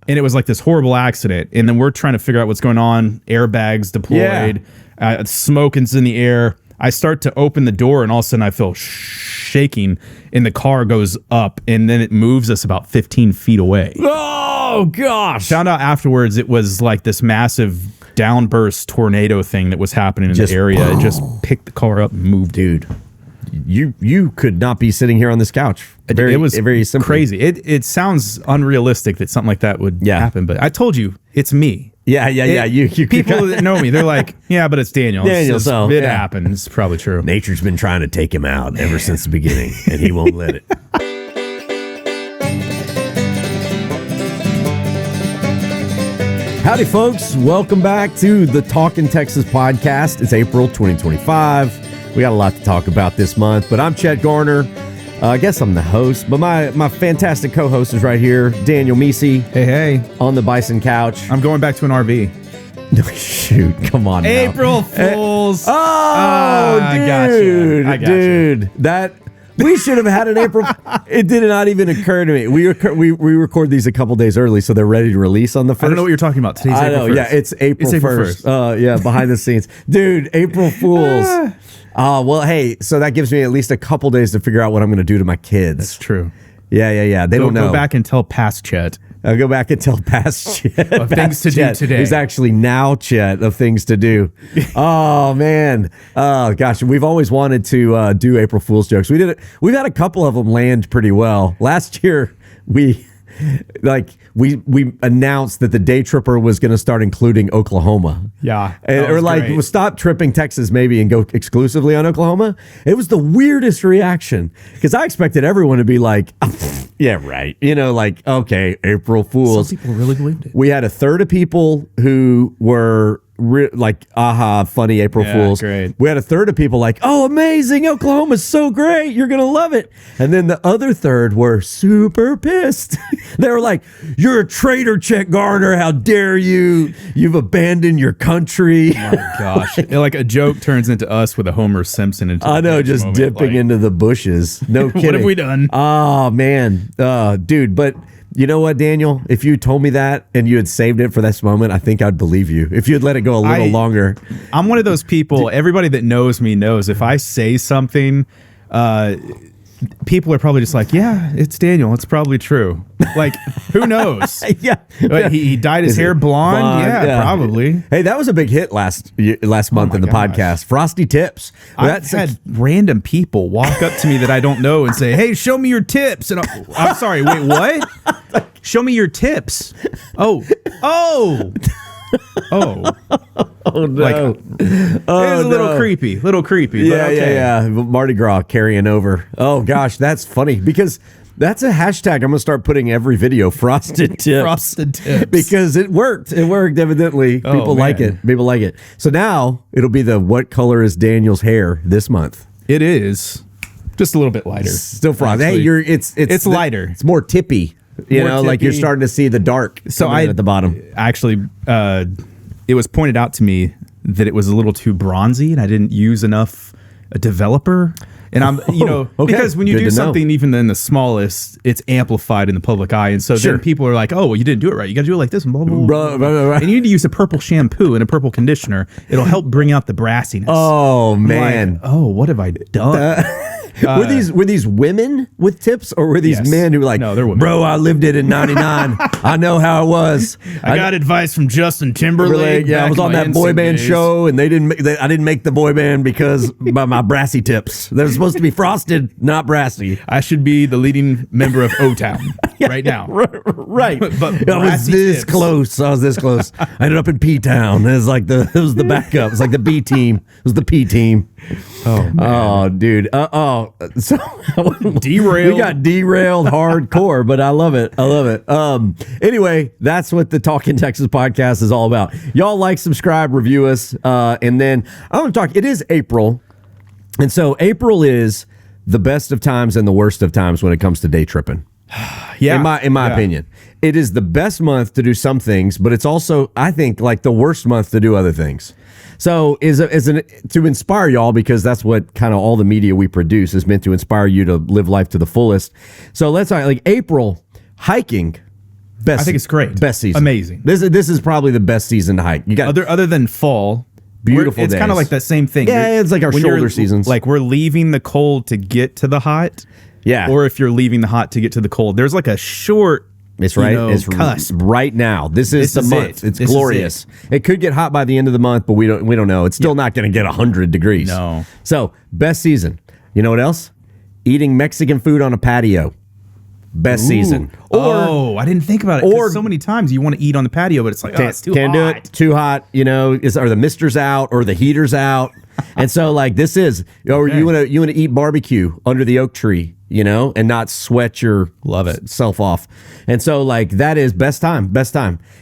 And it was like this horrible accident. And then we're trying to figure out what's going on. Airbags deployed. Smoking's in the air. I start to open the door, and all of a sudden I feel shaking, and the car goes up, and then it moves us about 15 feet away. Oh, gosh. Found out afterwards it was like this massive downburst tornado thing that was happening in the area. It just picked the car up and moved. Dude, you could not be sitting here on this couch. It was very simply crazy. It sounds unrealistic that something like that would happen, but I told you, it's me. Yeah. You people that know me, they're like, yeah, but it's Daniel. It happened. It's probably true. Nature's been trying to take him out ever since the beginning, and he won't let it. Howdy, folks. Welcome back to the Talkin Texas podcast. It's April 2025. We got a lot to talk about this month, but I'm Chet Garner. I guess I'm the host, but my fantastic co-host is right here, Daniel Meese. Hey. On the Bison couch. I'm going back to an RV. Shoot, come on now. April Fools. Dude. I got you. That... We should have had an April. It did not even occur to me. We record these a couple days early, so they're ready to release on the 1st. I don't know what you're talking about. Today's April 1st. Yeah, it's April 1st. Yeah, behind the scenes. Dude, April Fools. Well, hey, so that gives me at least a couple days to figure out what I'm going to do to my kids. That's true. Yeah. They don't know. Go back and tell past Chet. I'll go back and tell past Chet. Of things to do today. He's actually now Chet of things to do. Oh, man. Oh, gosh. We've always wanted to do April Fool's jokes. We did it. We've had a couple of them land pretty well. Last year, we announced that the day tripper was going to start including Oklahoma. Yeah. Or like, we'll stop tripping Texas maybe and go exclusively on Oklahoma. It was the weirdest reaction because I expected everyone to be like, yeah, right. You know, like, okay, April Fools. Some people really believed it. We had a third of people who were funny April Fools. Great. We had a third of people like, oh, amazing, Oklahoma's so great, you're gonna love it. And then the other third were super pissed. They were like, you're a traitor, Chet Garner, how dare you, you've abandoned your country. Oh my gosh. Like a joke turns into us with a Homer Simpson into I know, just moment, dipping into the bushes. No kidding. What have we done? Oh man. Dude, but you know what, Daniel? If you told me that and you had saved it for this moment, I think I'd believe you. If you had let it go a little longer. I'm one of those people, everybody that knows me knows if I say something, people are probably just like, yeah, it's Daniel. It's probably true. Like, who knows? Yeah. He dyed his hair blonde? Yeah, probably. Hey, that was a big hit last month in the podcast. Frosty Tips. I've had random people walk up to me that I don't know and say, hey, show me your tips. And I'm sorry, wait, what? Show me your tips. Oh. Oh, no. Like, it was a little creepy. Yeah, but okay. yeah. Mardi Gras carrying over. Oh, gosh, that's funny because that's a hashtag I'm going to start putting every video, Frosted Tips. Frosted Tips. Because it worked. It worked, evidently. People like it. People like it. So now it'll be the what color is Daniel's hair this month? It is. Just a little bit lighter. Still frosted. Hey, it's lighter. It's more tippy. You know, like you're starting to see the dark at the bottom. Actually, it was pointed out to me that it was a little too bronzy and I didn't use enough a developer. And I'm, because when you do something even in the smallest, it's amplified in the public eye. And so then people are like, oh, well, you didn't do it right. You got to do it like this. And blah, blah, blah, blah. And you need to use a purple shampoo and a purple conditioner. It'll help bring out the brassiness. Oh, man. Like, what have I done? Were these women with tips or were these men who were like, no, they're women. Bro, I lived it in 99. I know how it was. I got advice from Justin Timberlake. Yeah, I was on that boy band show and I didn't make the boy band because by my brassy tips. They're supposed to be frosted, not brassy. I should be the leading member of O-Town right now. Right. But I was this close. I ended up in P-Town. It was the backup. It was like the B team. It was the P team. Oh, man. Oh, dude. So derailed. We got derailed hardcore, but I love it. Anyway, that's what the Talkin Texas podcast is all about. Y'all like, subscribe, review us, and then I want to talk. It is April, and so April is the best of times and the worst of times when it comes to day tripping. Yeah, in my opinion, it is the best month to do some things, but it's also, I think, like the worst month to do other things. So to inspire y'all, because that's what kind of all the media we produce is meant to inspire you to live life to the fullest. So let's like April hiking Best. I think it's great. Best season. Amazing. This is probably the best season to hike. You got other than fall. beautiful It's kind of days. like that same thing. Yeah, it's like our when shoulder seasons. Like we're leaving the cold to get to the hot. Yeah. Or if you're leaving the hot to get to the cold. There's like a short It's right. It's cusp. right now. This is the month. It's glorious. It could get hot by the end of the month, but we don't know. It's still not going to get 100 degrees. No. So best season. You know what else? Eating Mexican food on a patio. Best season. Or I didn't think about it. Or so many times you want to eat on the patio, but it's like it's too hot. Can't do it. Too hot. You know, are the misters out or the heaters out? And so like this is, or you want to eat barbecue under the oak tree, you know, and not sweat your self off. And so like that is best time.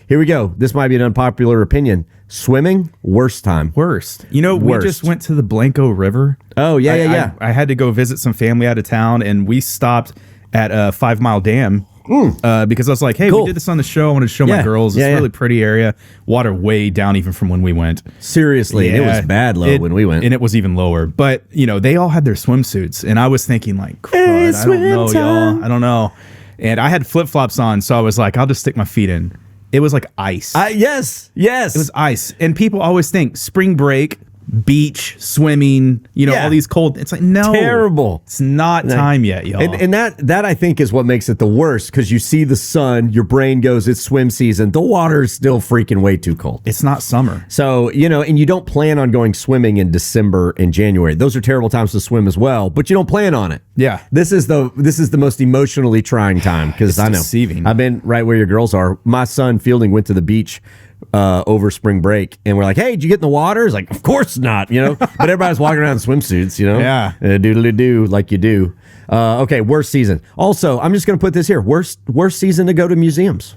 Here we go. This might be an unpopular opinion. Swimming, worst time. Worst. You know, we just went to the Blanco River. Oh yeah. I had to go visit some family out of town, and we stopped at a 5 Mile Dam. Because I was like, hey, we did this on the show. I wanted to show my girls. It's a really pretty area. Water way down even from when we went. Seriously. And it was bad low when we went. And it was even lower. But, you know, they all had their swimsuits. And I was thinking like, crud, I don't know, y'all. I don't know. And I had flip-flops on. So I was like, I'll just stick my feet in. It was like ice. Yes. It was ice. And people always think spring break, beach, swimming, you know, all these cold. It's like, no. Terrible. It's not time yet, y'all. And that I think is what makes it the worst, because you see the sun, your brain goes, it's swim season. The water is still freaking way too cold. It's not summer. So, you know, and you don't plan on going swimming in December and January. Those are terrible times to swim as well, but you don't plan on it. Yeah. This is the most emotionally trying time, because I know. Deceiving. I've been right where your girls are. My son Fielding went to the beach over spring break, and we're like, hey, did you get in the water? He's like, of course not, you know. But everybody's walking around in swimsuits, you know. Yeah. Doodly-doo, like you do. Okay, worst season. Also, I'm just going to put this here. Worst season to go to museums.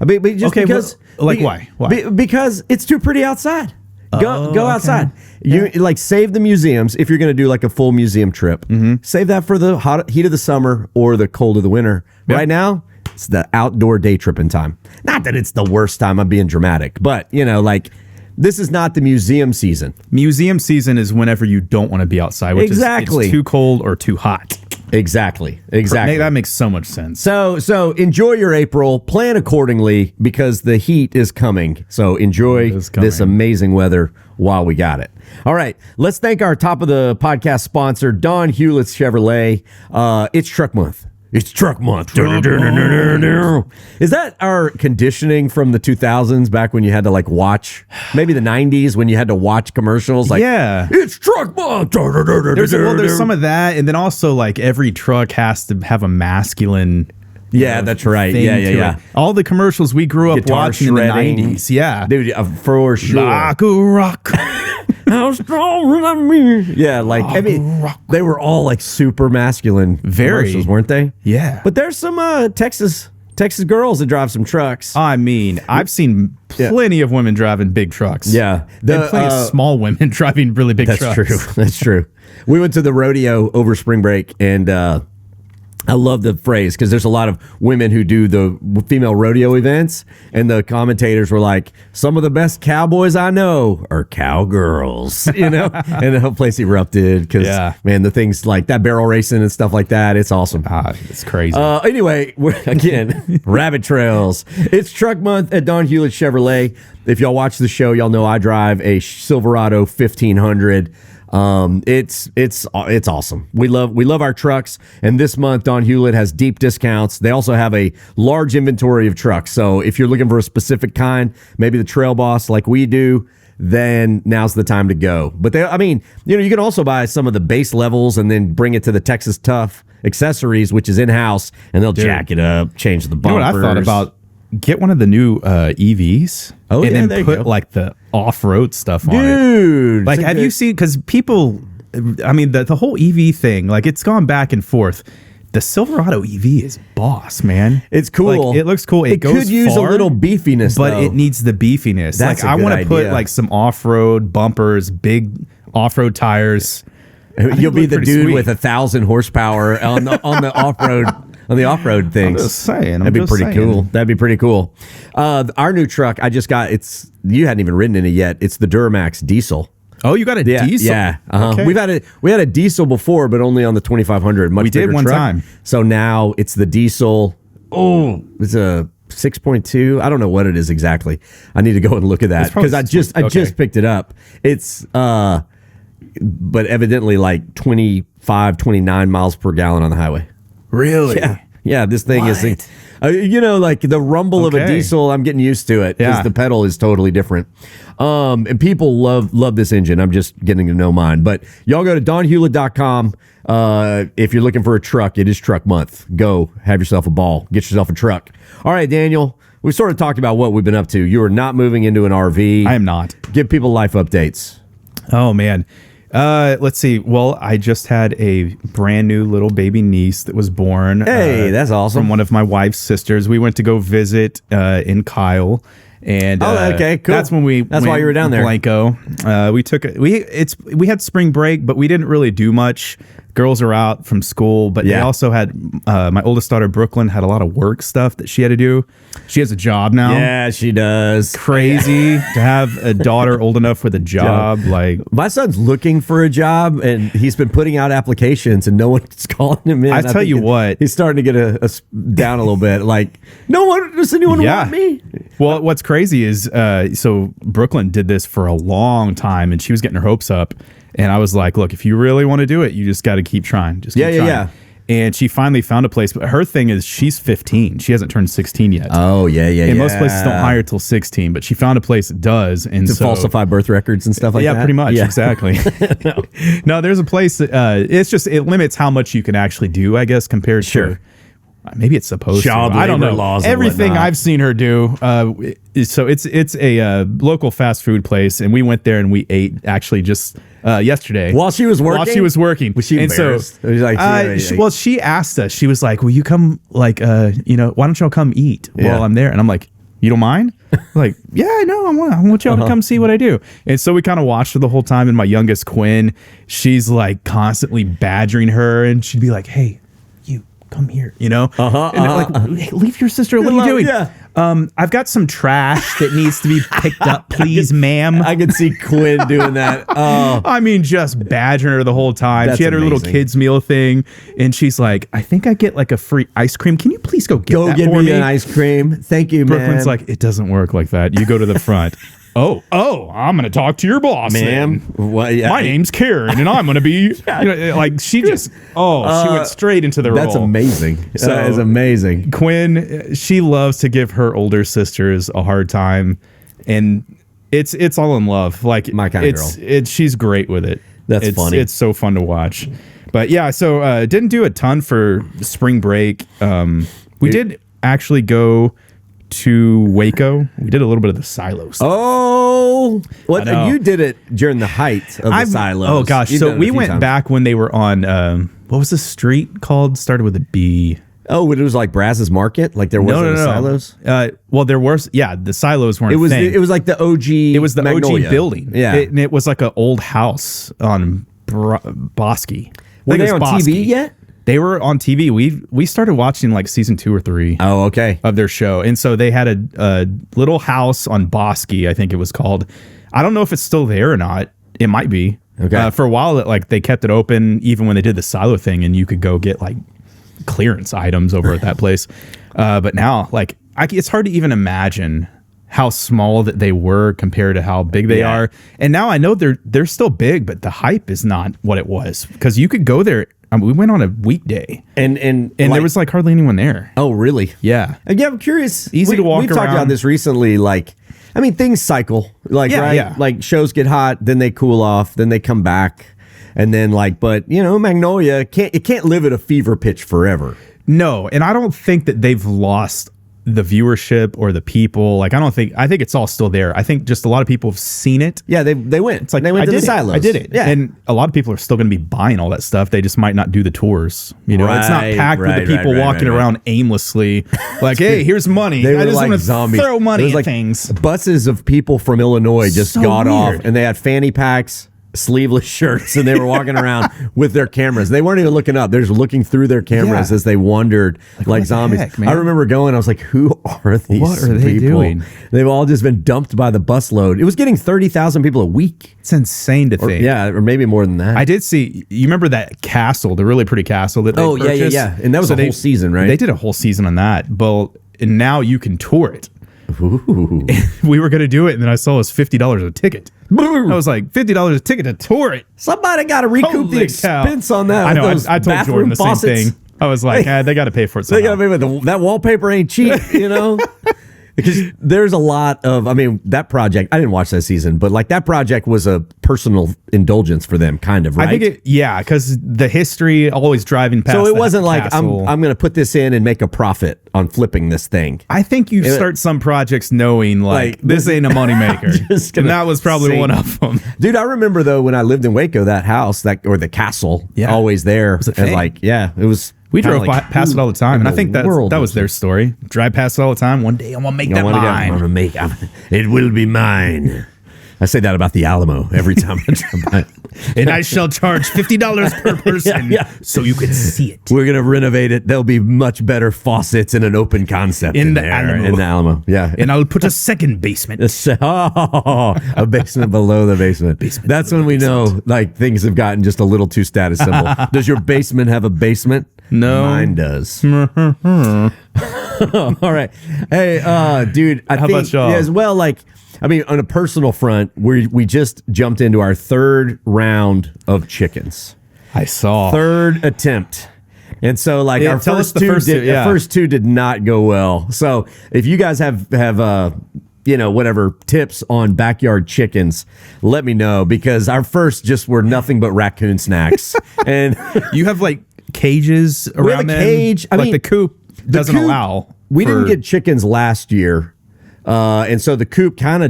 I mean, just because... why? Because it's too pretty outside. Go outside. You like save the museums if you're going to do like a full museum trip. Save that for the heat of the summer or the cold of the winter. Right now, it's the outdoor day tripping time. Not that it's the worst time. I'm being dramatic, but you know, like this is not the museum season. Museum season is whenever you don't want to be outside, which is it's too cold or too hot. Exactly. That makes so much sense. So enjoy your April. Plan accordingly, because the heat is coming. So enjoy this amazing weather while we got it. All right. Let's thank our top of the podcast sponsor, Don Hewlett Chevrolet. It's Truck Month. It's Truck Month. Is that our conditioning from the 2000s, back when you had to like watch, maybe the 90s when you had to watch commercials? Like, it's Truck Month. There's some of that, and then also like every truck has to have a masculine. Yeah, that's right. Yeah. All the commercials we grew up watching shredding. in the 90s. Yeah. Dude, for sure. Like a rock. How strong am I? Yeah, like, I mean, they were all like super masculine commercials, weren't they? Yeah. But there's some Texas girls that drive some trucks. I mean, I've seen plenty of women driving big trucks. Yeah. And plenty of small women driving really big trucks. That's true. We went to the rodeo over spring break, and I love the phrase, because there's a lot of women who do the female rodeo events, and the commentators were like, some of the best cowboys I know are cowgirls, you know? And the whole place erupted because, man, the things like that, barrel racing and stuff like that, it's awesome. It's crazy. Anyway, again, rabbit trails. It's Truck Month at Don Hewlett Chevrolet. If y'all watch the show, y'all know I drive a Silverado 1500. It's awesome. We love our trucks, and this month Don Hewlett has deep discounts. They also have a large inventory of trucks. So if you're looking for a specific kind, maybe the Trail Boss like we do, then now's the time to go. But you can also buy some of the base levels and then bring it to the Texas Tough accessories, which is in-house, and they'll jack it up, change the bumpers. You know what I thought about? Get one of the new EVs and then put like the off-road stuff on it. Dude. Like, have you seen, because people, I mean, the whole EV thing, like it's gone back and forth. The Silverado EV is boss, man. It's cool. Like, it looks cool. It goes could use far, a little beefiness, but though. It needs the beefiness. That's like, I want to put like some off-road bumpers, big off-road tires. You'll be the dude with 1,000 horsepower on the off-road. On the off-road things. I'm just saying. That'd be pretty cool. That'd be pretty cool. Our new truck, I just got, you hadn't even ridden in it yet. It's the Duramax diesel. Oh, you got a diesel? Yeah. Okay. We had a diesel before, but only on the 2500. Much we did one truck. time. So now it's the diesel. Oh, it's a 6.2. I don't know what it is exactly. I need to go and look at that because I just picked it up. It's but evidently like 25, 29 miles per gallon on the highway. Really? Yeah. This thing is, like the rumble of a diesel. I'm getting used to it because the pedal is totally different. And people love this engine. I'm just getting to know mine. But y'all go to donhewlett.com. If you're looking for a truck, it is truck month. Go have yourself a ball. Get yourself a truck. All right, Daniel, we sort of talked about what we've been up to. You are not moving into an RV. I am not. Give people life updates. Oh, man. Let's see. Well, I just had a brand new little baby niece that was born. Hey, that's awesome. From one of my wife's sisters. We went to go visit in Kyle. And okay, cool. That's when That's why you were down there. Blanco. We had spring break, but we didn't really do much. Girls are out from school, but they also had my oldest daughter Brooklyn had a lot of work stuff that she had to do. She has a job now. Yeah, she does. Crazy to have a daughter old enough with a job. Like my son's looking for a job, and he's been putting out applications, and no one's calling him in. I tell you what, he's starting to get down a little bit. Like, no one does anyone want me? Well, what's crazy is so Brooklyn did this for a long time, and she was getting her hopes up. And I was like, look, if you really want to do it, you just got to keep trying. Just keep trying. Yeah. And she finally found a place. But her thing is she's 15. She hasn't turned 16 yet. Oh, yeah. And most places don't hire till 16. But she found a place that does. And to falsify birth records and stuff like that? Yeah, pretty much. Yeah. Exactly. No, there's a place that it limits how much you can actually do, I guess, compared to... Maybe it's supposed Child to. I don't know. Laws Everything I've seen her do. So it's a local fast food place, and we went there and we ate actually just yesterday while she was working. Was she embarrassed? Well, she asked us. She was like, "Will you come? Why don't y'all come eat while I'm there?" And I'm like, "You don't mind?" Like, yeah, I know. I want y'all to come see what I do. And so we kind of watched her the whole time. And my youngest Quinn, she's like constantly badgering her, and she'd be like, "Hey, come here," like, hey, leave your sister. What are you doing? Yeah. I've got some trash that needs to be picked up, please, ma'am. I could see Quinn doing that. Oh, I mean, just badgering her the whole time. She had her little kids meal thing, and she's like, "I think I get like a free ice cream. Can you please go get me an ice cream? Thank you, man." Brooklyn's like, "It doesn't work like that. You go to the front." Oh, I'm going to talk to your boss, ma'am. My name's Karen, and I'm going to be, like, she went straight into the role. That's amazing. That is amazing. Quinn, she loves to give her older sisters a hard time, and it's all in love. Like, my kind of girl. She's great with it. That's funny. It's so fun to watch. But yeah, so didn't do a ton for spring break. We did actually go to Waco. We did a little bit of the silo stuff. Oh, what you did it during the height of the silos. Oh gosh, so we went back when they were on what was the street called? Started with a B. Oh, it was like Brazz's Market? Like there wasn't silos? Well, there was, the silos weren't it was like the OG It was the Magnolia. OG building. Yeah. It was like an old house on Bosque. Were they on TV yet? They were on TV. We started watching like season 2 or 3. Oh, okay. Of their show. And so they had a little house on Bosque, I think it was called. I don't know if it's still there or not. It might be. Okay. For a while, they kept it open even when they did the silo thing, and you could go get like clearance items over at that place. But now, it's hard to even imagine how small that they were compared to how big they are. And now I know they're still big, but the hype is not what it was, because you could go there. We went on a weekday, and there was like hardly anyone there. Oh, really? Yeah. Yeah, I'm curious. Easy to walk around. We've talked about this recently. Things cycle. Like shows get hot, then they cool off, then they come back, and then Magnolia can't live at a fever pitch forever. No, and I don't think that they've lost the viewership or the people. I think it's all still there. I think just a lot of people have seen it. Yeah, they went. It's like they went to the silos. I did it. Yeah. And a lot of people are still going to be buying all that stuff. They just might not do the tours. It's not packed with the people walking around aimlessly. Like, hey, here's money. They I just like want to zombies. throw money at things. Buses of people from Illinois just got off, and they had fanny packs sleeveless shirts, and they were walking around with their cameras. They weren't even looking up. They're just looking through their cameras as they wandered like zombies. Heck, man? I remember going, I was like, who are these What are they people? doing? They've all just been dumped by the busload. It was getting 30,000 people a week. It's insane to think. Or maybe more than that. I did see, you remember that castle, the really pretty castle that they purchased? Yeah. And that was a whole season, right? They did a whole season on that. But and now you can tour it. Ooh. We were going to do it, and then I saw it was $50 a ticket. I was like, $50 a ticket to tour it. Somebody got to recoup the expense on that. I know. I told Jordan the same thing. I was like, they got to pay for it somehow. They got to pay for it. That wallpaper ain't cheap, you know? Because there's a lot of, that project, I didn't watch that season, but like that project was a personal indulgence for them, kind of, right? I think because the history always driving past. So it wasn't like, castle. I'm going to put this in and make a profit on flipping this thing. I think you start some projects knowing like this ain't a moneymaker. And that was probably one of them. Dude, I remember though, when I lived in Waco, that house, or the castle, always there. It was. We drove past it all the time, and I think that was their story. Drive past it all the time. One day I'm gonna make that mine. It will be mine. I say that about the Alamo every time I drive by. And I shall charge $50 per person so you can see it. We're gonna renovate it. There'll be much better faucets and an open concept in the Alamo. Yeah, and I'll put a second basement. A basement below the basement. That's when we know like things have gotten just a little too status symbol. Does your basement have a basement? No. Mine does. All right. Hey, dude, how about y'all? As well, like, on a personal front, we just jumped into our third round of chickens. I saw. Third attempt. And so, like, our first two did not go well. So, if you guys have whatever tips on backyard chickens, let me know, because our first just were nothing but raccoon snacks. And you have like cages around them. Cage. The coop doesn't allow. We didn't get chickens last year, and so the coop kind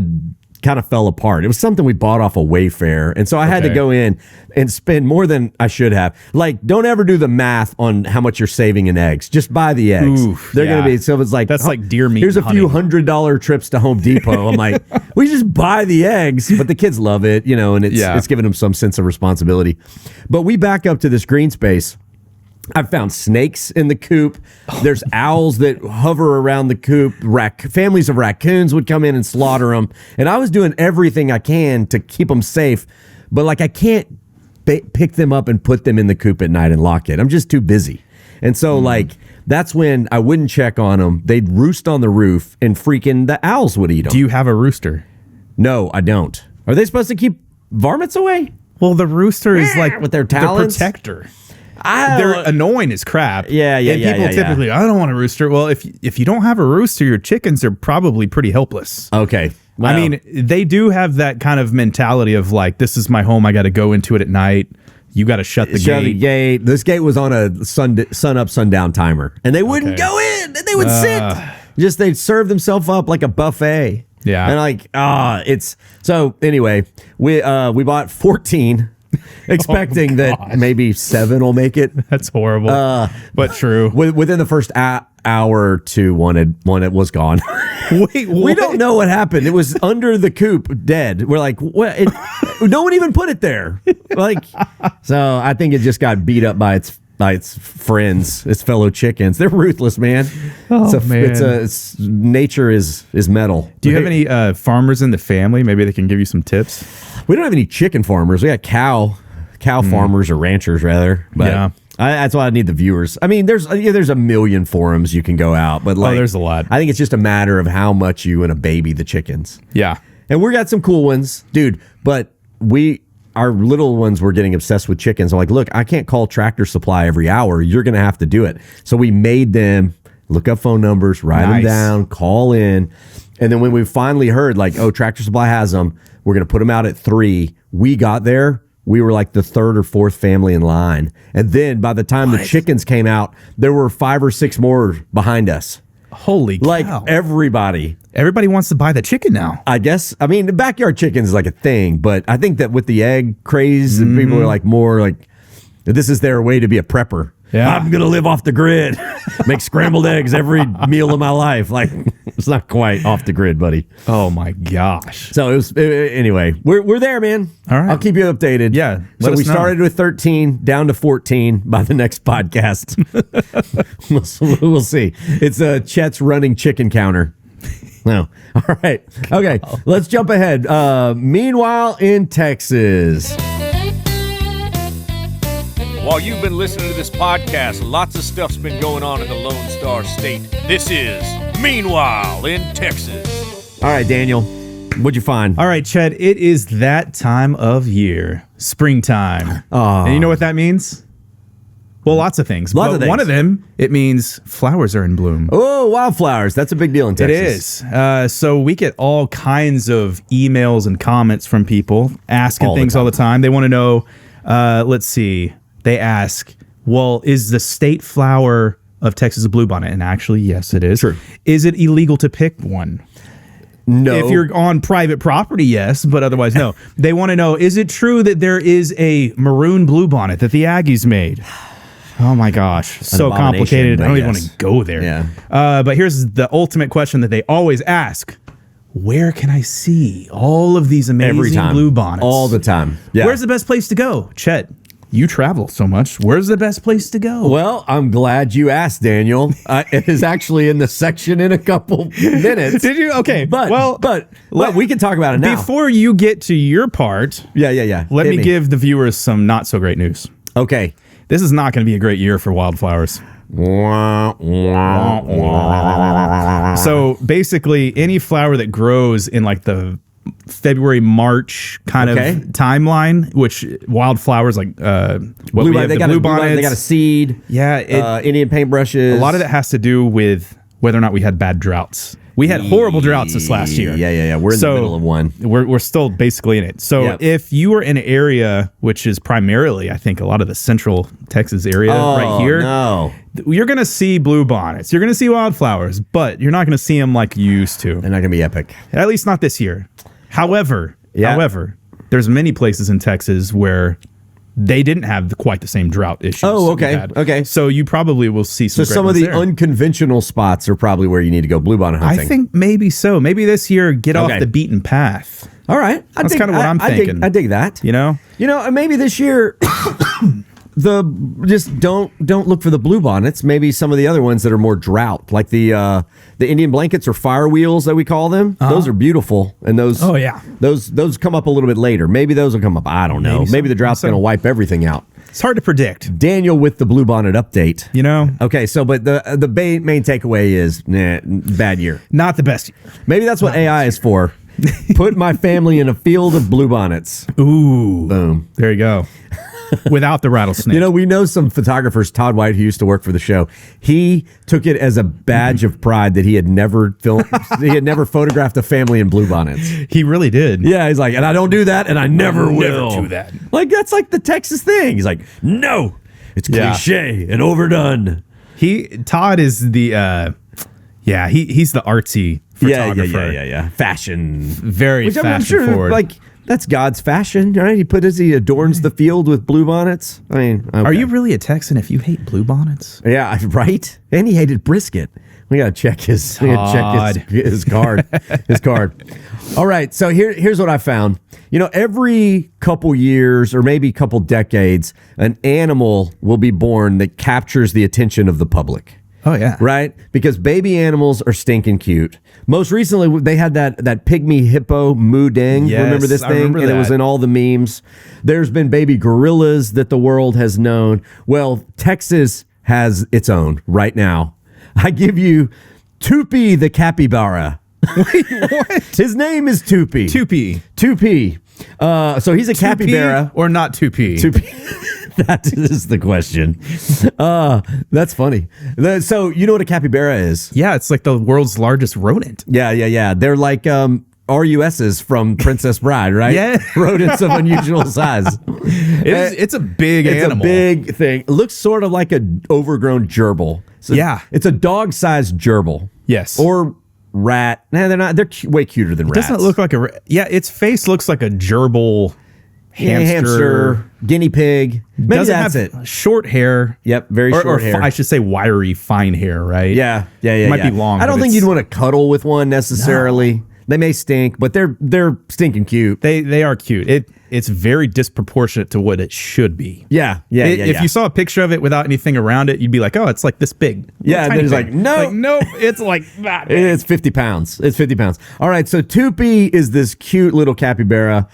of fell apart. It was something we bought off a Wayfair, and so I had to go in and spend more than I should have. Like, don't ever do the math on how much you're saving in eggs. Just buy the eggs. They're gonna be it's like that's like deer meat. Here's a few $100 trips to Home Depot. I'm like, we just buy the eggs, but the kids love it, and it's giving them some sense of responsibility. But we back up to this green space. I've found snakes in the coop. There's owls that hover around the coop. Families of raccoons would come in and slaughter them. And I was doing everything I can to keep them safe. But like, I can't pick them up and put them in the coop at night and lock it. I'm just too busy. And so like, that's when I wouldn't check on them. They'd roost on the roof and freaking the owls would eat them. Do you have a rooster? No, I don't. Are they supposed to keep varmints away? Well, the rooster is like with their talons? The protector. They're annoying as crap. Yeah. And people typically, I don't want a rooster. Well, if you don't have a rooster, your chickens are probably pretty helpless. Okay. Well, they do have that kind of mentality of like, this is my home. I got to go into it at night. You got to shut the gate. This gate was on a sun up, sundown timer, and they wouldn't go in. They would sit. They'd serve themselves up like a buffet. Yeah. And like, it's so anyway, we bought 14. Expecting that maybe 7 will make it. That's horrible, but true. Within the first hour or two, one was gone. Wait, what? We don't know what happened. It was under the coop, dead. We're like, what? No one even put it there. Like, so I think it just got beat up by its friends, its fellow chickens. They're ruthless, man. Nature is metal. Do you have any farmers in the family? Maybe they can give you some tips. We don't have any chicken farmers. We got cow farmers or ranchers rather. But that's why I need the viewers. There's a million forums you can go out, but there's a lot. I think it's just a matter of how much you want to baby the chickens. Yeah, and we got some cool ones, dude. But our little ones were getting obsessed with chickens. I'm like, look, I can't call Tractor Supply every hour. You're going to have to do it. So we made them look up phone numbers, write them down, call in. And then when we finally heard like, oh, Tractor Supply has them, we're going to put them out at 3. We got there. We were like the 3rd or 4th family in line. And then by the time the chickens came out, there were 5 or 6 more behind us. Holy cow. Like everybody wants to buy the chicken now. I guess. The backyard chicken is like a thing, but I think that with the egg craze, and people are like more like, this is their way to be a prepper. Yeah. I'm going to live off the grid. Make scrambled eggs every meal of my life. Like, it's not quite off the grid, buddy. Oh my gosh. So anyway, we're there, man. All right. I'll keep you updated. Yeah. So we started with 13 down to 14 by the next podcast. we'll see. It's Chet's running chicken counter. No. All right. Okay. Let's jump ahead. Meanwhile, in Texas. While you've been listening to this podcast, lots of stuff's been going on in the Lone Star State. This is Meanwhile in Texas. All right, Daniel. What'd you find? All right, Chet, it is that time of year, springtime. And you know what that means? Well, lots of things. Lots of things. One of them, it means flowers are in bloom. Oh, wildflowers. That's a big deal in Texas. It is. So we get all kinds of emails and comments from people asking things all the time. They want to know, let's see. They ask, well, is the state flower of Texas a bluebonnet? And actually, yes, it is. True. Is it illegal to pick one? No. If you're on private property, yes, but otherwise, no. They want to know, is it true that there is a maroon bluebonnet that the Aggies made? Oh my gosh, so complicated. I don't even want to go there. Yeah. But here's the ultimate question that they always ask. Where can I see all of these amazing bluebonnets? All the time. Yeah. Where's the best place to go? Chet, you travel so much. Where's the best place to go? Well, I'm glad you asked, Daniel. It is actually in the section in a couple minutes. Did you? Okay. But we can talk about it now. Before you get to your part, yeah. let me give the viewers some not so great news. Okay. This is not going to be a great year for wildflowers. So basically, any flower that grows in like the February, March kind of timeline, which wildflowers like bluebonnet, they got a seed. Yeah, Indian paintbrushes. A lot of that has to do with whether or not we had bad droughts. We had horrible droughts this last year. Yeah. We're in the middle of one. We're still basically in it. So if you are in an area, which is primarily, I think, a lot of the central Texas area right here, you're going to see bluebonnets. You're going to see wildflowers, but you're not going to see them like you used to. They're not going to be epic. At least not this year. However, there's many places in Texas where they didn't have quite the same drought issues. Oh, okay. Okay. So you probably will see some. So some of the unconventional spots are probably where you need to go bluebonnet hunting. I think maybe so. Maybe this year, get off the beaten path. All right. That's kind of what I'm thinking. I dig that. You know, maybe this year, just don't look for the bluebonnets. Maybe some of the other ones that are more drought, like the Indian blankets or fire wheels that we call them. Those are beautiful, and those those come up a little bit later. Maybe those will come up. I don't know. Maybe the drought's going to wipe everything out. It's hard to predict. Daniel with the bluebonnet update. You know. Okay, so but the main takeaway is bad year. Not the best. Maybe that's what AI is for. Put my family in a field of bluebonnets. Ooh. Boom. There you go. Without the rattlesnake. We know some photographers, Todd White, who used to work for the show. He took it as a badge of pride that he had never photographed a family in bluebonnets. He really did. Yeah, he's like, and I don't do that, and I never will. Never do that. Like, that's like the Texas thing. He's like, no, it's cliche and overdone. Todd is the, he's the artsy photographer. Yeah. Fashion. Very fashion forward. Like, that's God's fashion, right? He adorns the field with bluebonnets. I mean, okay. Are you really a Texan if you hate bluebonnets? Yeah, right. And he hated brisket. We gotta check his card. His card. All right. So here's what I found. Every couple years or maybe couple decades, an animal will be born that captures the attention of the public. Oh, yeah. Right? Because baby animals are stinking cute. Most recently, they had that pygmy hippo moo dang. Yes, remember this thing? I remember and that. It was in all the memes. There's been baby gorillas that the world has known. Well, Texas has its own right now. I give you Tupi the capybara. Wait, what? His name is Tupi. Tupi. So he's a capybara. Or not Tupi? Tupi. That is the question. That's funny. So you know what a capybara is? Yeah, it's like the world's largest rodent. Yeah. They're like RUSs from Princess Bride, right? Yeah. Rodents of unusual size. It's a big animal. It's a big thing. It looks sort of like an overgrown gerbil. So it's a dog-sized gerbil. Yes. Or rat. Nah, they're not. They're way cuter than rats. Doesn't it look like its face looks like a gerbil hamster, guinea pig. Maybe that's it. Short hair. Yep, very short hair. I should say wiry, fine hair, right? Yeah. It might be long. I don't think you'd want to cuddle with one necessarily. No. They may stink, but they're stinking cute. They are cute. It's very disproportionate to what it should be. Yeah. If you saw a picture of it without anything around it, you'd be like, oh, it's like this big. Yeah, and then it's like, no, it's like that big. It's 50 pounds. It's 50 pounds. All right, so Tupi is this cute little capybara.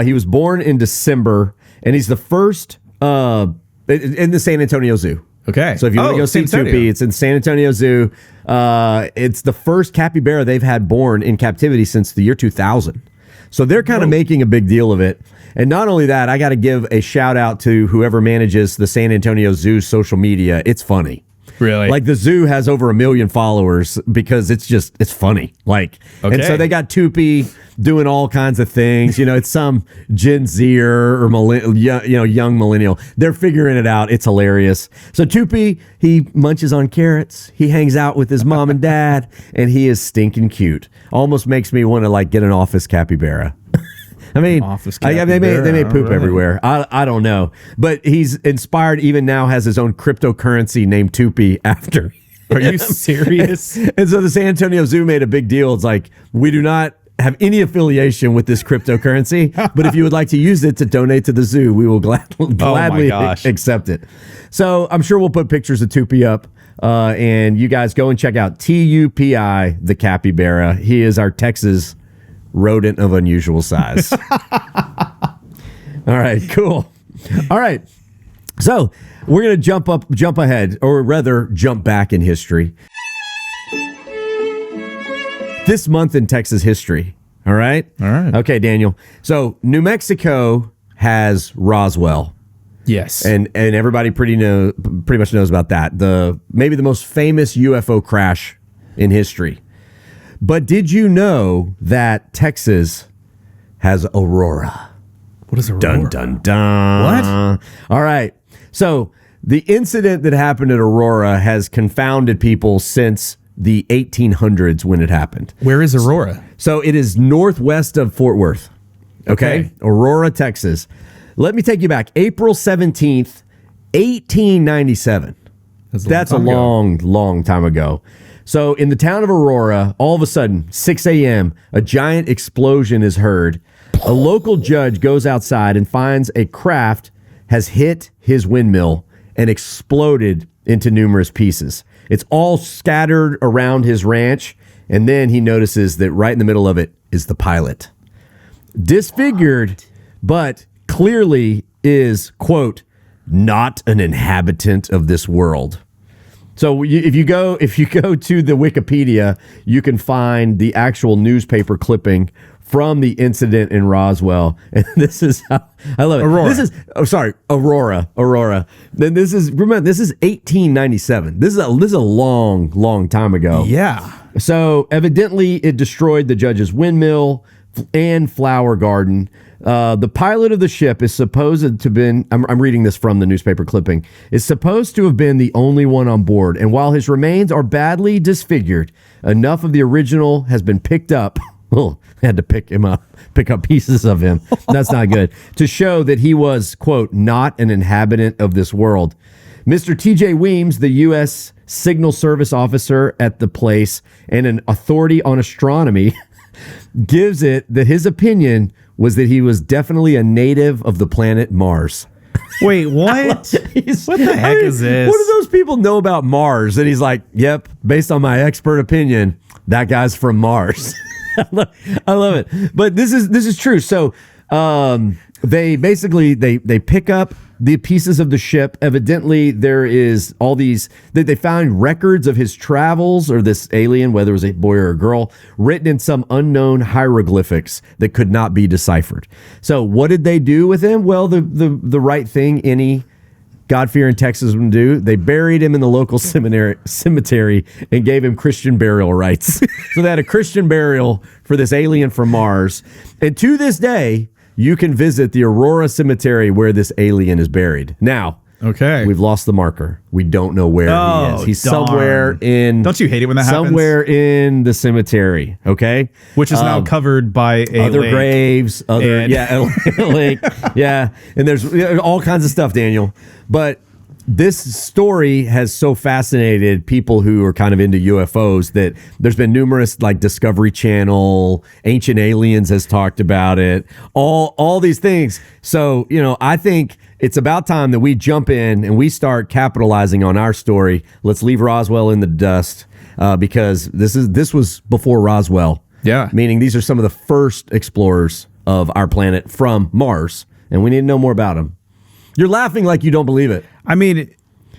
He was born in December, and he's the first in the San Antonio Zoo. Okay. So if you want to go see Tupi, it's in San Antonio Zoo. It's the first capybara they've had born in captivity since the year 2000. So they're kind of making a big deal of it. And not only that, I got to give a shout out to whoever manages the San Antonio Zoo social media. It's funny. Really? Like the zoo has over 1 million followers because it's funny. Like, and so they got Tupi doing all kinds of things. You know, it's some Gen Zer or young millennial. They're figuring it out. It's hilarious. So Tupi, he munches on carrots. He hangs out with his mom and dad, and he is stinking cute. Almost makes me want to like get an office capybara. I mean, they may poop everywhere. I don't know. But he's inspired, even now has his own cryptocurrency named Tupi after him. Are you serious? And so the San Antonio Zoo made a big deal. It's like, we do not have any affiliation with this cryptocurrency, but if you would like to use it to donate to the zoo, we will gladly accept it. So I'm sure we'll put pictures of Tupi up. And you guys go and check out TUPI, the capybara. He is our Texas rodent of unusual size. All right, cool. All right. So we're going to jump ahead, or rather jump back in history. This month in Texas history. All right? All right. Okay, Daniel. So New Mexico has Roswell. Yes. And everybody pretty much knows about that. Maybe the most famous UFO crash in history. But did you know that Texas has Aurora? What is Aurora? Dun, dun, dun. What? All right. So the incident that happened at Aurora has confounded people since the 1800s when it happened. Where is Aurora? So it is northwest of Fort Worth. Okay. Aurora, Texas. Let me take you back. April 17th, 1897. That's a long time ago. So in the town of Aurora, all of a sudden, 6 a.m., a giant explosion is heard. A local judge goes outside and finds a craft has hit his windmill and exploded into numerous pieces. It's all scattered around his ranch, and then he notices that right in the middle of it is the pilot. Disfigured, but clearly is, quote, not an inhabitant of this world. So if you go to the Wikipedia, you can find the actual newspaper clipping from the incident in Roswell. And this is how I love it. Aurora. Aurora. Then this is 1897. This is a long time ago. Yeah. So evidently it destroyed the judge's windmill and flower garden. The pilot of the ship is supposed to have been, I'm reading this from the newspaper clipping, is supposed to have been the only one on board. And while his remains are badly disfigured, enough of the original has been picked up. Oh, had to pick up pieces of him. That's not good. To show that he was, quote, not an inhabitant of this world. Mr. T.J. Weems, the U.S. Signal Service officer at the place and an authority on astronomy, gives it that his opinion was that he was definitely a native of the planet Mars. Wait, what? What the heck is this? What do those people know about Mars? And he's like, yep, based on my expert opinion, that guy's from Mars. I love it. But this is true. So they basically they pick up the pieces of the ship. Evidently, there is all these that they found records of his travels, or this alien, whether it was a boy or a girl, written in some unknown hieroglyphics that could not be deciphered. So what did they do with him? Well, the right thing any God-fearing Texas would do. They buried him in the local cemetery and gave him Christian burial rights. So they had a Christian burial for this alien from Mars. And to this day, you can visit the Aurora Cemetery where this alien is buried. Now, Okay. We've lost the marker. We don't know where he is. He's darn. somewhere in... Don't you hate it when that happens? Somewhere in the cemetery, okay? Which is now covered by a other lake. Graves, other... And- Yeah, a lake. Yeah, and there's all kinds of stuff, Daniel. But this story has so fascinated people who are kind of into UFOs that there's been numerous, like Discovery Channel, Ancient Aliens has talked about it, all these things. So, I think it's about time that we jump in and we start capitalizing on our story. Let's leave Roswell in the dust because this was before Roswell. Yeah. Meaning these are some of the first explorers of our planet from Mars, and we need to know more about them. You're laughing like you don't believe it. I mean,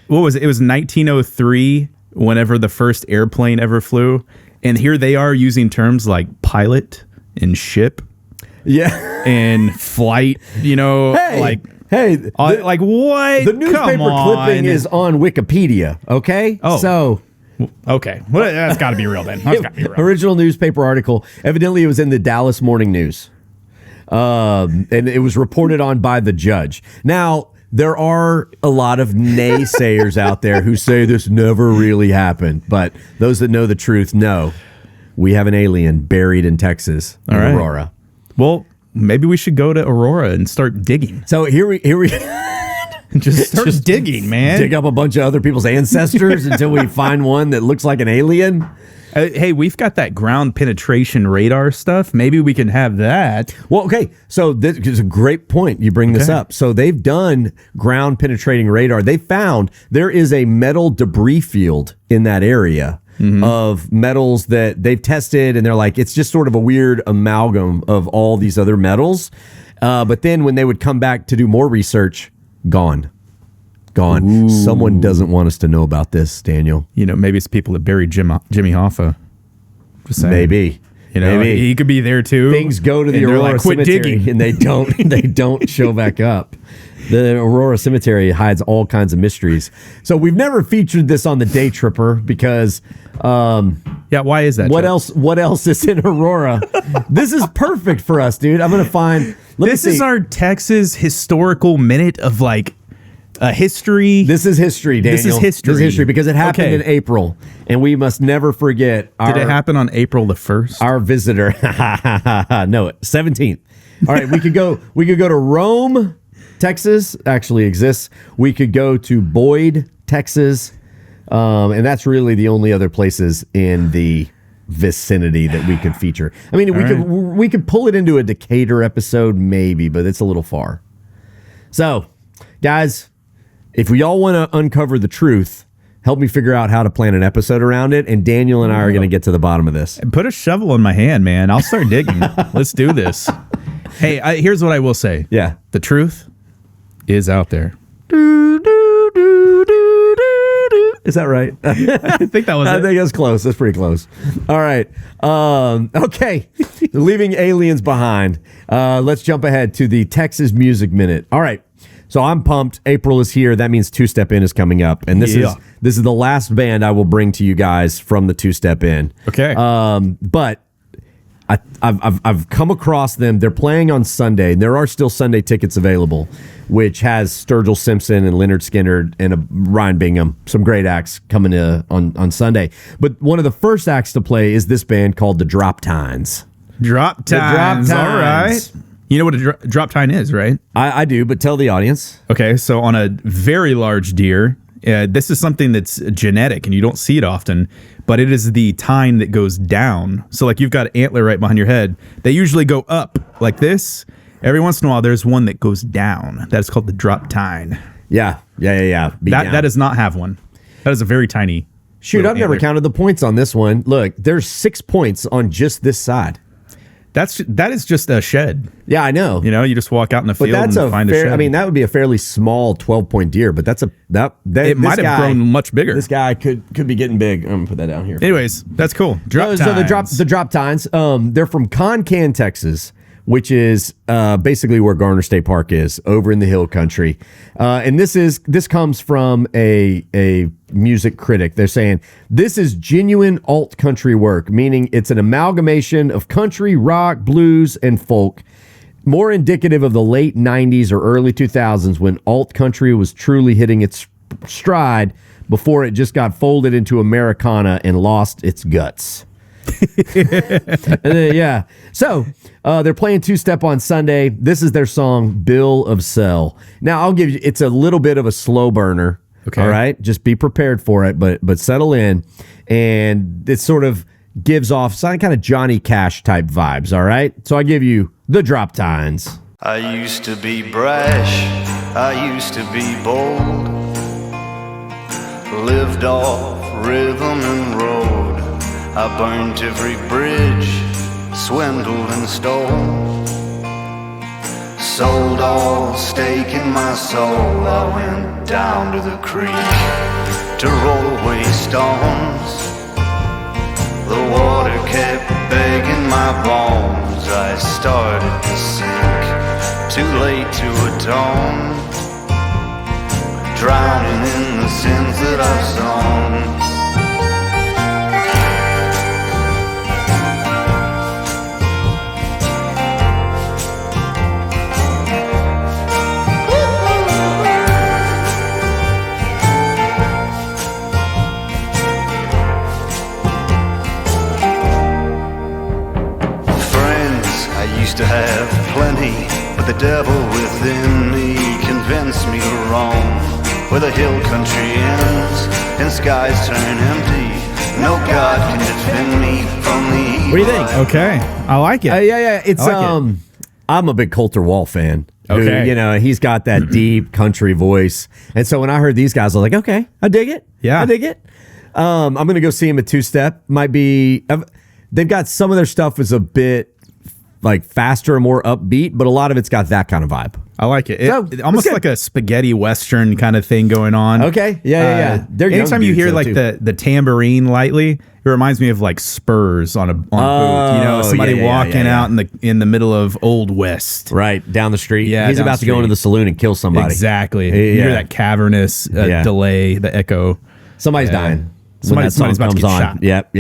what was it? It was 1903 whenever the first airplane ever flew. And here they are using terms like pilot and ship. Yeah. And flight, Hey, like what? The newspaper clipping is on Wikipedia, okay? Oh. So... Okay. Well, that's got to be real then. That's got to be real. Original newspaper article. Evidently, it was in the Dallas Morning News. And it was reported on by the judge. Now, there are a lot of naysayers out there who say this never really happened. But those that know the truth know we have an alien buried in Texas, in Aurora. Well, maybe we should go to Aurora and start digging. So here we Just start digging, man. dig up a bunch of other people's ancestors until we find one that looks like an alien. Hey, we've got that ground penetration radar stuff. Maybe we can have that. Well, okay. So this is a great point. You bring this up. So they've done ground penetrating radar. They found there is a metal debris field in that area of metals that they've tested. And they're like, it's just sort of a weird amalgam of all these other metals. But then when they would come back to do more research, gone. Ooh. Someone doesn't want us to know about this, Daniel. Maybe it's people that buried Jimmy Hoffa. Just saying. Maybe. Maybe he could be there too. Things go to the Aurora Cemetery and they don't show back up. The Aurora Cemetery hides all kinds of mysteries. So we've never featured this on the Day Tripper because why is that? What else is in Aurora? This is perfect for us, dude. I'm gonna find This is our Texas historical minute of history. This is history, Daniel. This is history because it happened in April, and we must never forget. Did it happen on April the 1st? Our visitor, no, 17th. All right, we could go to Rome, Texas. Actually exists. We could go to Boyd, Texas, and that's really the only other places in the vicinity that we could feature. I mean, we could pull it into a Decatur episode, maybe, but it's a little far. So, guys. If we all want to uncover the truth, help me figure out how to plan an episode around it, and Daniel and I are going to get to the bottom of this. Put a shovel in my hand, man. I'll start digging. Let's do this. Hey, here's what I will say. Yeah. The truth is out there. Is that right? I think that was I think that's close. That's pretty close. All right. Okay. Leaving aliens behind. Let's jump ahead to the Texas Music Minute. All right. So I'm pumped. April is here. That means Two Step In is coming up, and this is the last band I will bring to you guys from the Two Step In. Okay. But I've come across them. They're playing on Sunday. There are still Sunday tickets available, which has Sturgill Simpson and Leonard Skinner and Ryan Bingham, some great acts coming on Sunday. But one of the first acts to play is this band called the Drop Tines. Drop Tines. All right. You know what a drop tine is, right? I do, but tell the audience. Okay, so on a very large deer, this is something that's genetic, and you don't see it often, but it is the tine that goes down. So like you've got an antler right behind your head. They usually go up like this. Every once in a while, there's one that goes down. That is called the drop tine. Yeah. That does not have one. That is a very tiny. Shoot, I've never counted the points on this one. Look, there's 6 points on just this side. That is just a shed. Yeah, I know. You just walk out in the field and find a shed. I mean, that would be a fairly small 12-point deer, but it might have grown much bigger. This guy could be getting big. I'm gonna put that down here. Anyways, that's cool. So the drop tines. They're from Concan, Texas, which is basically where Garner State Park is, over in the hill country. And this comes from a music critic. They're saying this is genuine alt country work, meaning it's an amalgamation of country, rock, blues, and folk. more indicative of the late 90s or early 2000s when alt country was truly hitting its stride before it just got folded into Americana and lost its guts. Yeah. So they're playing Two-Step on Sunday. This is their song, Bill of Sale. Now, I'll give you, it's a little bit of a slow burner. Okay. All right. Just be prepared for it, but settle in. And it sort of gives off some kind of Johnny Cash type vibes. All right. So I give you the Drop Tines. I used to be brash. I used to be bold. Lived off rhythm and road. I burnt every bridge, swindled and stole. Sold all stake in my soul. I went down to the creek to roll away stones. The water kept begging my bones. I started to sink, too late to atone. Drowning in the sins that I've sown. To have plenty, but the devil within me convinced me to roam where the hill country ends and skies turn empty. No God can defend me from the evil. What do you think? Okay, I like it. Yeah. It's I'm a big Coulter Wall fan. Okay, who, he's got that deep country voice, and so when I heard these guys, I was like, okay, I dig it. Yeah, I dig it. I'm gonna go see him at Two-Step. Might be. They've got some of their stuff is a bit like faster and more upbeat, but a lot of it's got that kind of vibe. I like it. It almost like a spaghetti western kind of thing going on. Okay, yeah. Anytime you hear like the tambourine lightly, it reminds me of like Spurs on a booth. Somebody walking out in the middle of Old West, right down the street. Yeah, he's about to go into the saloon and kill somebody. Exactly. You hear that cavernous delay, the echo. Somebody's dying. Somebody's about to get shot. Yep.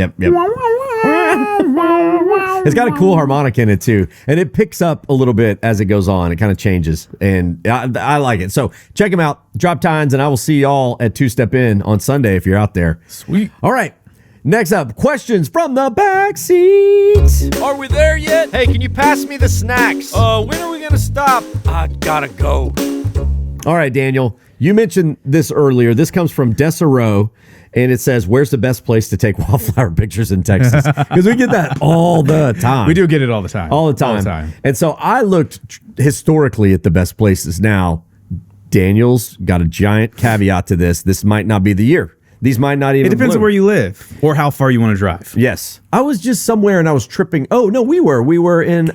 It's got a cool harmonic in it too, and it picks up a little bit as it goes on. It kind of changes, and I like it. So check them out, Drop Tines, and I will see y'all at Two-Step In on Sunday if you're out there. Sweet. All right. Next up, questions from the back seat. Are we there yet? Hey, can you pass me the snacks? When are we gonna stop? I gotta go. All right, Daniel. You mentioned this earlier. This comes from Desero, and it says, where's the best place to take wildflower pictures in Texas? Because we get that all the time. We do get it all the time. All the time. And so I looked historically at the best places. Now, Daniel's got a giant caveat to this. This might not be the year. These might not even It depends on where you live or how far you want to drive. Yes. I was just somewhere and I was tripping. Oh, no, we were in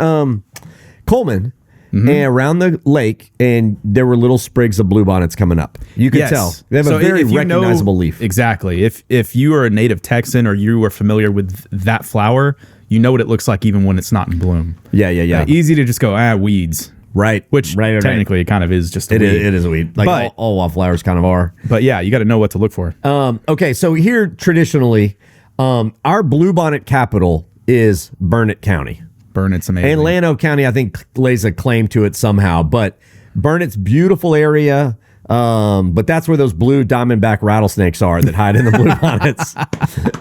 Coleman. Mm-hmm. And around the lake, and there were little sprigs of bluebonnets coming up. You could tell. They have a very recognizable leaf. Exactly. If you are a native Texan or you are familiar with that flower, you know what it looks like even when it's not in bloom. Yeah. Easy to just go, weeds. Right. Which technically it kind of is just a weed. It is a weed. Like all wildflowers kind of are. But yeah, you got to know what to look for. Okay, so here traditionally, our bluebonnet capital is Burnett County. Burnett's amazing. And Llano County, I think, lays a claim to it somehow. But Burnett's beautiful area. But that's where those blue diamondback rattlesnakes are that hide in the bluebonnets.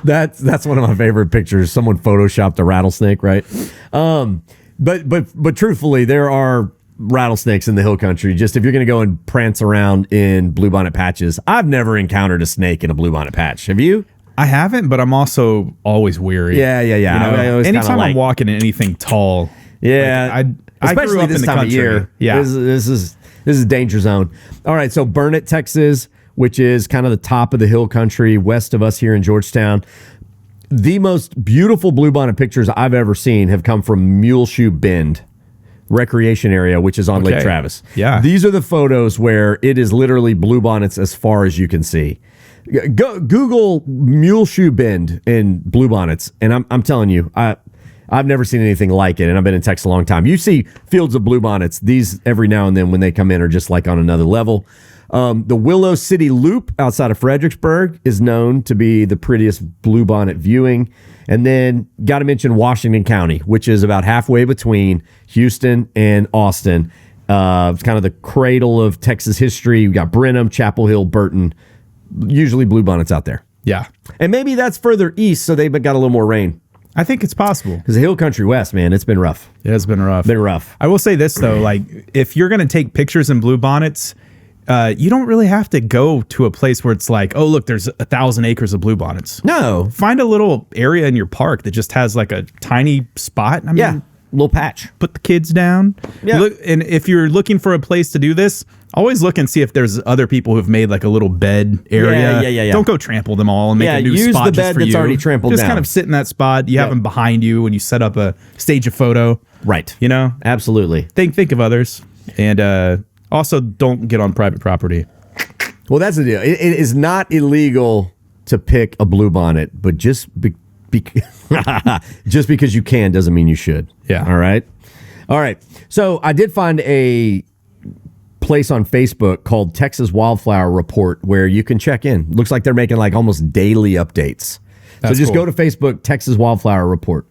That's one of my favorite pictures. Someone photoshopped a rattlesnake, right? But truthfully, there are rattlesnakes in the hill country. Just if you're going to go and prance around in bluebonnet patches, I've never encountered a snake in a bluebonnet patch. Have you? I haven't, but I'm also always weary. Yeah. Anytime I'm walking in anything tall, especially this time of year. Yeah, this is danger zone. All right, so Burnett, Texas, which is kind of the top of the hill country west of us here in Georgetown. The most beautiful bluebonnet pictures I've ever seen have come from Muleshoe Bend recreation area, which is on Lake Travis. Yeah, these are the photos where it is literally bluebonnets as far as you can see. Go Google Muleshoe Bend in bluebonnets, and I'm telling you, I've never seen anything like it, and I've been in Texas a long time. You see fields of bluebonnets. These, every now and then when they come in, are just like on another level. The Willow City Loop outside of Fredericksburg is known to be the prettiest bluebonnet viewing. And then got to mention Washington County, which is about halfway between Houston and Austin. It's kind of the cradle of Texas history. You got Brenham, Chapel Hill, Burton, usually bluebonnets out there. Yeah. And maybe that's further east, so they've got a little more rain. I think it's possible. Because the Hill Country West, man, it's been rough. It has been rough. Been rough. I will say this, though. Like, if you're going to take pictures in bluebonnets, you don't really have to go to a place where it's like, oh, look, there's 1,000 acres of bluebonnets. No. Find a little area in your park that just has like a tiny spot. I mean, little patch. Put the kids down. Yeah. Look, and if you're looking for a place to do this, always look and see if there's other people who've made like a little bed area. Yeah. Don't go trample them all and make a new use spot the bed just for that's you. already trampled just down. kind of sit in that spot. You have them behind you when you set up a stage a photo. Right. You know? Absolutely. Think of others. And also don't get on private property. Well, that's the deal. It is not illegal to pick a bluebonnet, but just just because you can doesn't mean you should. Yeah. All right. So I did find a place on Facebook called Texas Wildflower Report where you can check in. Looks like they're making like almost daily updates. So just go to Facebook, Texas Wildflower Report.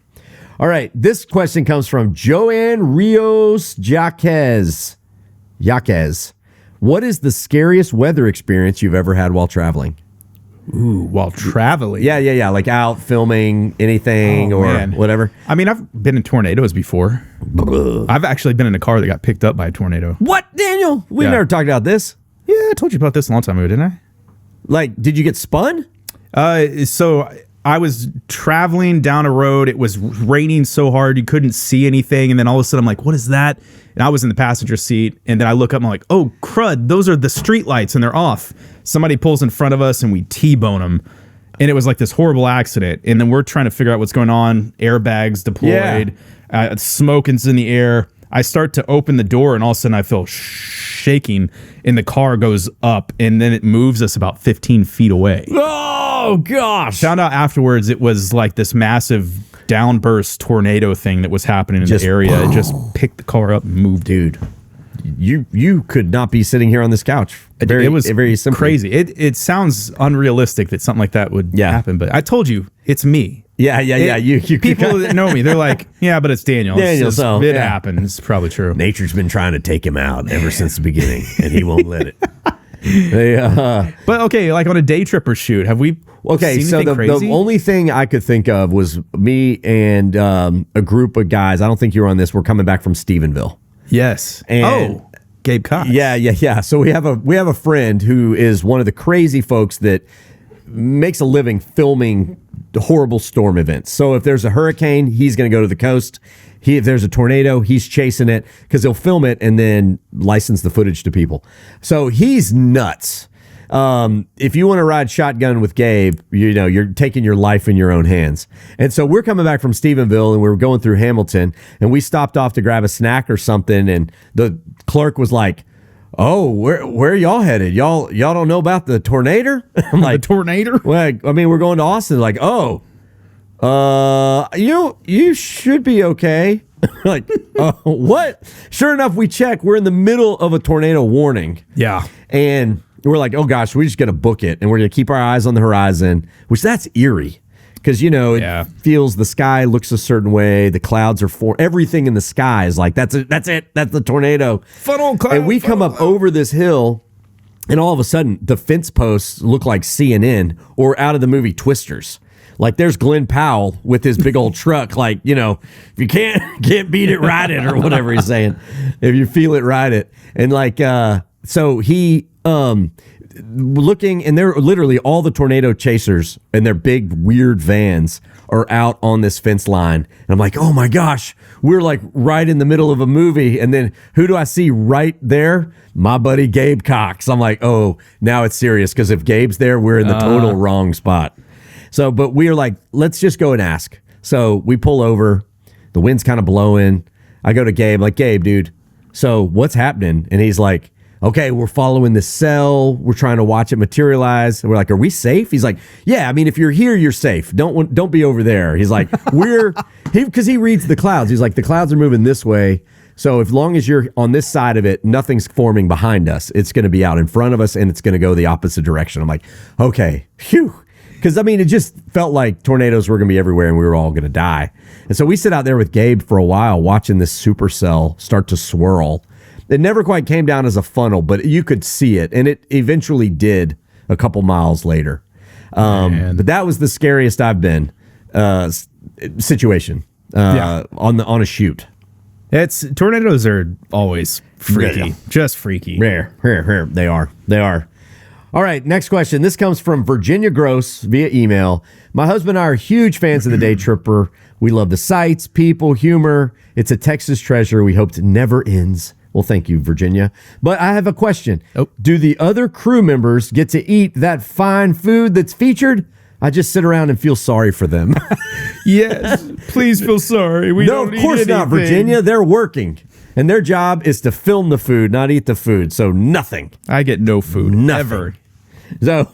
All right. This question comes from Joanne Rios Jaquez. What is the scariest weather experience you've ever had while traveling? Ooh, while traveling? Yeah. Like out filming anything whatever. I mean, I've been in tornadoes before. I've actually been in a car that got picked up by a tornado. What, Daniel? We've never talked about this. Yeah, I told you about this a long time ago, didn't I? Like, did you get spun? So I was traveling down a road. It was raining so hard you couldn't see anything. And then all of a sudden I'm like, what is that? And I was in the passenger seat. And then I look up and I'm like, oh, crud, those are the street lights and they're off. Somebody pulls in front of us and we T-bone them. And it was like this horrible accident. And then we're trying to figure out what's going on. Airbags deployed. Smoke is in the air. I start to open the door and all of a sudden I feel shaking and the car goes up and then it moves us about 15 feet away. Oh, gosh. Found out afterwards it was like this massive downburst tornado thing that was happening in the area. It just picked the car up and moved. Dude, you could not be sitting here on this couch. It was very simply crazy. It sounds unrealistic that something like that would happen, but I told you, it's me. Yeah. You people that know me, they're like, yeah, but it's Daniel. It happened. It's probably true. Nature's been trying to take him out ever since the beginning, and he won't let it. But okay, like on a day trip or shoot, have we? Okay, seen so anything crazy? the only thing I could think of was me and a group of guys. I don't think you were on this. We're coming back from Stephenville. Yes. And Gabe Cox. Yeah. So we have a friend who is one of the crazy folks that makes a living filming horrible storm events. So if there's a hurricane, he's going to go to the coast. If there's a tornado, he's chasing it because he'll film it and then license the footage to people. So he's nuts. If you want to ride shotgun with Gabe, you're taking your life in your own hands. And so we're coming back from Stephenville and we were going through Hamilton and we stopped off to grab a snack or something. And the clerk was like, oh, where are y'all headed? Y'all don't know about the tornado? I'm like, the tornado? Well, I mean, we're going to Austin. Like, oh, you should be okay. Like, what? Sure enough, we check. We're in the middle of a tornado warning. Yeah. And we're like, oh gosh, we just got to book it. And we're going to keep our eyes on the horizon, which that's eerie. Because, it feels the sky looks a certain way. The clouds are everything in the sky is like, that's it. That's the tornado. Funnel cloud. And we come up over this hill, and all of a sudden, the fence posts look like CNN or out of the movie Twisters. Like there's Glenn Powell with his big old truck. Like, if you can't beat it, ride it, or whatever he's saying. If you feel it, ride it. And like, so he, looking, and they're literally all the tornado chasers and their big weird vans are out on this fence line. And I'm like, oh my gosh, we're like right in the middle of a movie. And then who do I see right there? My buddy Gabe Cox. I'm like, oh, now it's serious. Because if Gabe's there, we're in the total wrong spot. So, but we are like, let's just go and ask. So we pull over. The wind's kind of blowing. I go to Gabe, like, Gabe, dude, so what's happening? And he's like, okay, we're following this cell. We're trying to watch it materialize. And we're like, are we safe? He's like, yeah, I mean, if you're here, you're safe. Don't be over there. He's like, because he reads the clouds. He's like, the clouds are moving this way. So as long as you're on this side of it, nothing's forming behind us. It's going to be out in front of us, and it's going to go the opposite direction. I'm like, okay, phew. Because, I mean, it just felt like tornadoes were going to be everywhere and we were all going to die. And so we sit out there with Gabe for a while watching this supercell start to swirl. It never quite came down as a funnel, but you could see it. And it eventually did a couple miles later. But that was the scariest I've been situation on a shoot. Tornadoes are always freaky. Just freaky. Rare. They are. All right, next question. This comes from Virginia Gross via email. My husband and I are huge fans of the Day Tripper. We love the sights, people, humor. It's a Texas treasure we hope it never ends. Well, thank you, Virginia. But I have a question. Oh. Do the other crew members get to eat that fine food that's featured? I just sit around and feel sorry for them. Yes, please feel sorry. No, of course not, Virginia. They're working. And their job is to film the food, not eat the food. So nothing. I get no food. Never. So,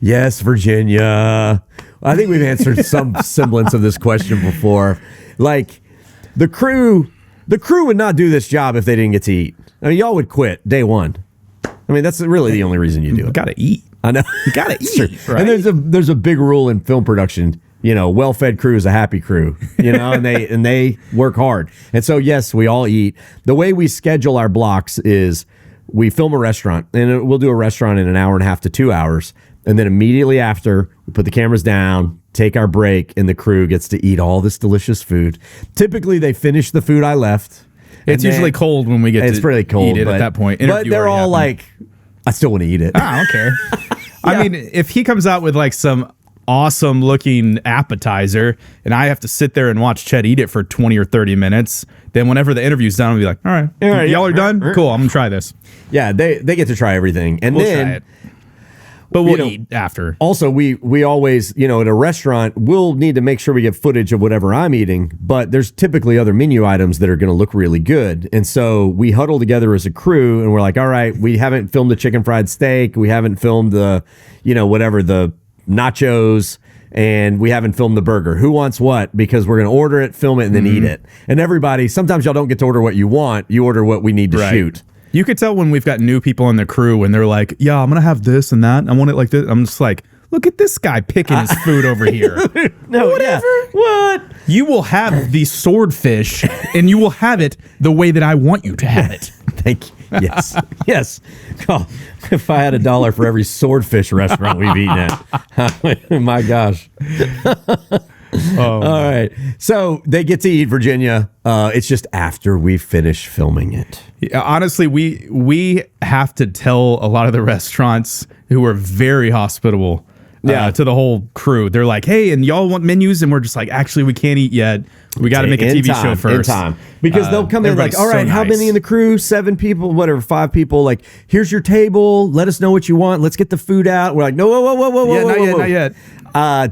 yes, Virginia. I think we've answered some semblance of this question before. Like, the crew would not do this job if they didn't get to eat. I mean, y'all would quit day one. I mean, that's really the only reason you do it. You gotta eat. I know. You gotta eat. Right? And there's a big rule in film production. You know, well-fed crew is a happy crew, you know, and they work hard. And so, yes, we all eat. The way we schedule our blocks is we film a restaurant, and we'll do a restaurant in an hour and a half to 2 hours. And then immediately after, we put the cameras down, take our break, and the crew gets to eat all this delicious food. Typically, they finish the food I left. It's usually cold when we get to pretty cold, eat it at that point. But they're all like, I still want to eat it. I don't care. I mean, if he comes out with like some awesome looking appetizer and I have to sit there and watch Chet eat it for 20 or 30 minutes, then whenever the interview's done, I'll be like, all right, y'all are done? Cool, I'm gonna try this. Yeah, they get to try everything. And we'll then try it. But we'll eat after. Also, we always, you know, at a restaurant, we'll need to make sure we get footage of whatever I'm eating, but there's typically other menu items that are going to look really good. And so we huddle together as a crew and we're like, all right, we haven't filmed the chicken fried steak. We haven't filmed the, you know, whatever, the nachos, and we haven't filmed the burger. Who wants what? Because we're going to order it, film it, and then eat it. And everybody, sometimes y'all don't get to order what you want. You order what we need to shoot. You could tell when we've got new people in the crew and they're like, yeah, I'm going to have this and that. I want it like this. I'm just like, look at this guy picking his food over here. No, whatever. Yeah. What? You will have the swordfish and you will have it the way that I want you to have it. Thank you. Yes. Yes. Oh, if I had $1 for every swordfish restaurant we've eaten at. My gosh. All right. So they get to eat, Virginia. It's just after we finish filming it. Yeah, honestly, we have to tell a lot of the restaurants who are very hospitable to the whole crew. They're like, hey, and y'all want menus? And we're just like, actually, we can't eat yet. We got to make a TV show first. In time. Because they'll come in like, all right, how many in the crew? 7 people, whatever, 5 people. Like, here's your table. Let us know what you want. Let's get the food out. We're like, no, whoa. Not yet.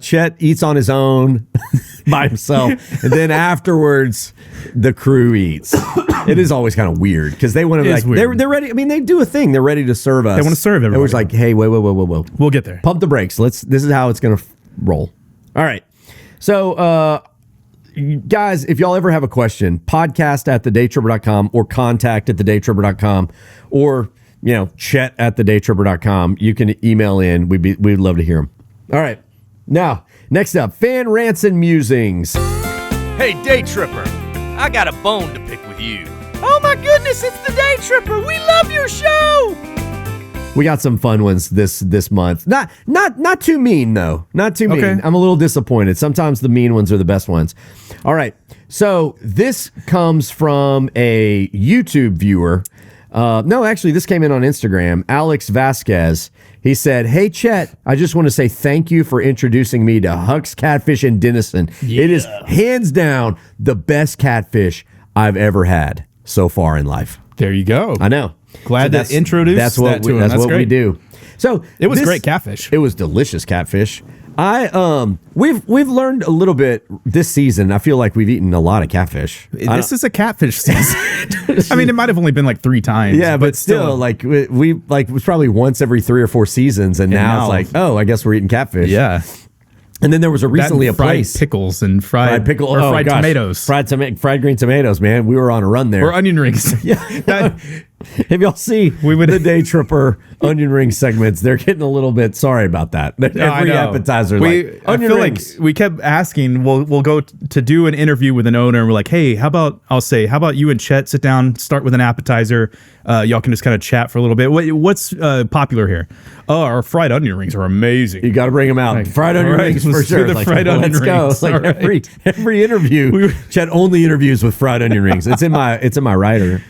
Chet eats on his own by himself. And then afterwards, the crew eats. It is always kind of weird because they want to be like, they're ready. I mean, they do a thing. They're ready to serve us. They want to serve everybody. It was like, hey, whoa. We'll get there. Pump the brakes. This is how it's going to roll. All right. So, guys, if y'all ever have a question, podcast@thedaytripper.com or contact@thedaytripper.com or, you know, chat@thedaytripper.com. You can email in. We'd love to hear them. All right. Now, next up, fan rants and musings. Hey, Day Tripper, I got a bone to pick with you. Oh my goodness, it's the Day Tripper. We love your show. We got some fun ones this month. Not too mean though. Not too mean. I'm a little disappointed. Sometimes the mean ones are the best ones. All right. So this comes from a YouTube viewer. No, actually, this came in on Instagram. Alex Vasquez. He said, hey, Chet, I just want to say thank you for introducing me to Huck's Catfish in Denison. Yeah. It is hands down the best catfish I've ever had so far in life. There you go. I know. Glad to introduce that to him. That's what we do. So it was great catfish. It was delicious catfish. We've learned a little bit this season. I feel like we've eaten a lot of catfish. This is a catfish season. I mean, it might have only been like 3 times. Yeah, but still, like we like it was probably once every 3 or 4 seasons, and now it's like, oh, I guess we're eating catfish. Yeah. And then there was recently a fried place pickles and fried tomatoes, fried green tomatoes. Man, we were on a run there. or onion rings. Yeah. If y'all see the day tripper onion ring segments, they're getting a little bit sorry about that. Every appetizer, I feel rings. Like we kept asking. We'll go to do an interview with an owner, and we're like, hey, how about you and Chet sit down, start with an appetizer. Y'all can just kind of chat for a little bit. What's popular here? Oh, our fried onion rings are amazing. You got to bring them out. Like, fried onion rings for sure. The fried onion rings. Let's go. Like every interview, Chet only interviews with fried onion rings. It's in my writer.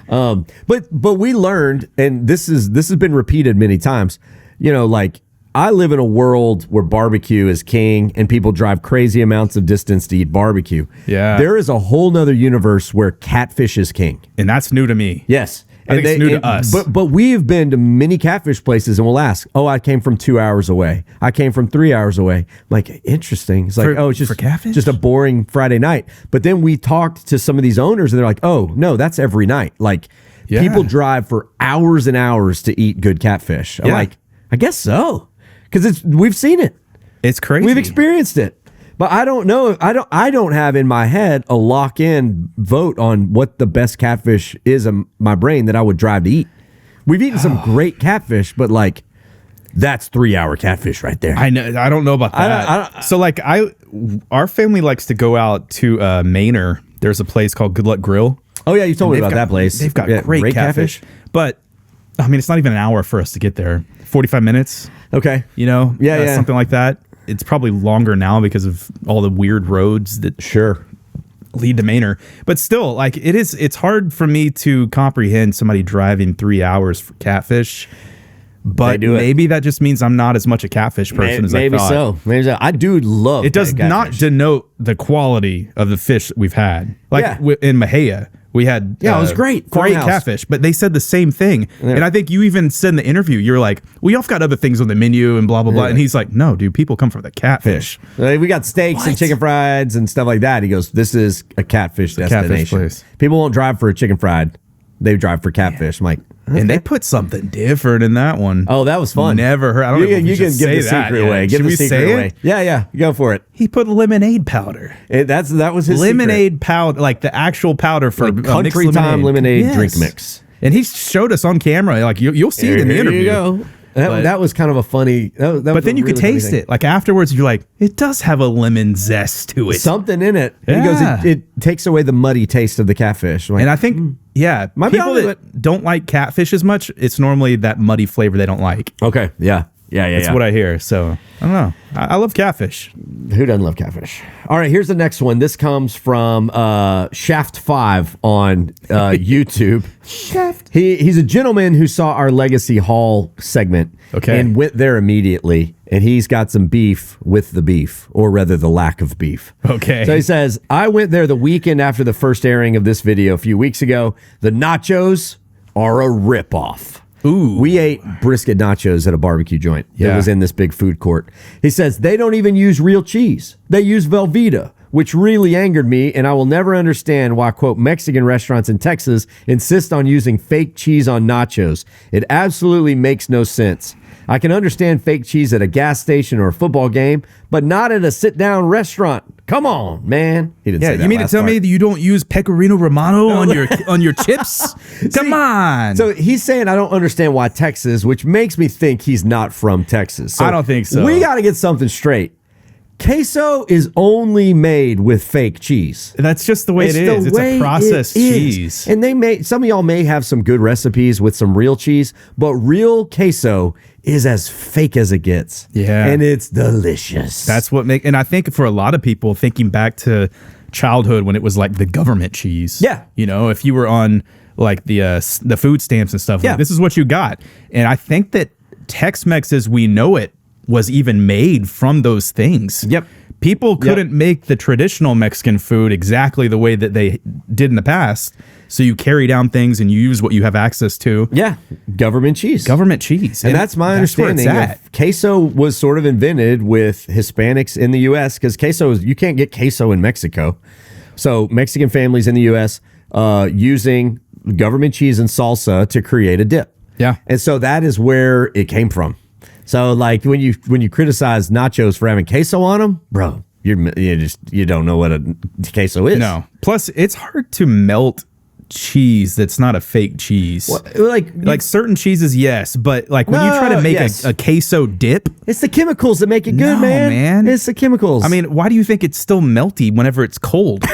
But we learned, and this has been repeated many times, like I live in a world where barbecue is king and people drive crazy amounts of distance to eat barbecue. Yeah. There is a whole nother universe where catfish is king. And that's new to me. Yes. I think it's new to us. But we've been to many catfish places and we'll ask, oh, I came from 2 hours away. I came from 3 hours away. I'm like, interesting. It's like, it's just, for catfish? Just a boring Friday night. But then we talked to some of these owners and they're like, oh, no, that's every night. Like people drive for hours and hours to eat good catfish. I'm like, I guess so. Because we've seen it. It's crazy. We've experienced it. But I don't know. I don't have in my head a lock-in vote on what the best catfish is in my brain that I would drive to eat. We've eaten some great catfish, but like that's 3-hour catfish right there. I know. I don't know about that. So like our family likes to go out to Manor. There's a place called Good Luck Grill. Oh yeah, you told me about that place. They've got great catfish. But I mean, it's not even an hour for us to get there. 45 minutes. Okay. Something like that. It's probably longer now because of all the weird roads that lead to Manor. But still, like it's hard for me to comprehend somebody driving 3 hours for catfish. But maybe that just means I'm not as much a catfish person as I thought. Maybe so. I do love it. Does not denote the quality of the fish that we've had. Like in Mahia, we had it was great catfish, but they said the same thing. Yeah. And I think you even said in the interview, you're like, we all got other things on the menu and blah blah blah. And he's like, no, dude, people come for the catfish. We got steaks and chicken frieds and stuff like that. He goes, this is a catfish destination. Place. People won't drive for a chicken fried; they drive for catfish. I'm like, okay. And they put something different in that one. Oh, that was fun. Never heard. I don't know if you can give the secret away. Give the secret away. Yeah, go for it. He put lemonade powder. That was his lemonade powder, like the actual powder for country time lemonade drink mix. And he showed us on camera. Like you'll see it in the interview. There you go. That was kind of a funny. But then you could taste it. Like afterwards, you're like, it does have a lemon zest to it. Something in it. Yeah. He goes, it takes away the muddy taste of the catfish. Like, and I think, people that don't like catfish as much, it's normally that muddy flavor they don't like. Okay. Yeah. That's what I hear. So I don't know. I love catfish. Who doesn't love catfish? All right, here's the next one. This comes from Shaft 5 on YouTube. Shaft. He's a gentleman who saw our Legacy Hall segment and went there immediately. And he's got some beef with the beef, or rather the lack of beef. Okay. So he says, I went there the weekend after the first airing of this video a few weeks ago. The nachos are a ripoff. Ooh. We ate brisket nachos at a barbecue joint that was in this big food court. He says they don't even use real cheese. They use Velveeta, which really angered me, and I will never understand why, quote, Mexican restaurants in Texas insist on using fake cheese on nachos. It absolutely makes no sense. I can understand fake cheese at a gas station or a football game, but not at a sit-down restaurant. Come on, man. He didn't say that. You mean to tell me that you don't use Pecorino Romano on your chips? Come on. So he's saying I don't understand why Texas, which makes me think he's not from Texas. So I don't think so. We got to get something straight. Queso is only made with fake cheese. That's just the way it is. It's a processed cheese. And some of y'all may have some good recipes with some real cheese, but real queso is as fake as it gets. Yeah. And it's delicious. That's what and I think for a lot of people, thinking back to childhood when it was like the government cheese. Yeah. You know, if you were on like the food stamps and stuff, like, this is what you got. And I think that Tex-Mex as we know it was even made from those things. Yep. People couldn't make the traditional Mexican food exactly the way that they did in the past. So you carry down things and you use what you have access to. Yeah. Government cheese. And that's my understanding. Queso was sort of invented with Hispanics in the U.S. because you can't get queso in Mexico. So Mexican families in the U.S. using government cheese and salsa to create a dip. Yeah. And so that is where it came from. So like when you criticize nachos for having queso on them, bro, you don't know what a queso is. No. Plus, it's hard to melt cheese that's not a fake cheese. Well, like certain cheeses, yes, but like when you try to make a queso dip, it's the chemicals that make it good, man. It's the chemicals. I mean, why do you think it's still melty whenever it's cold?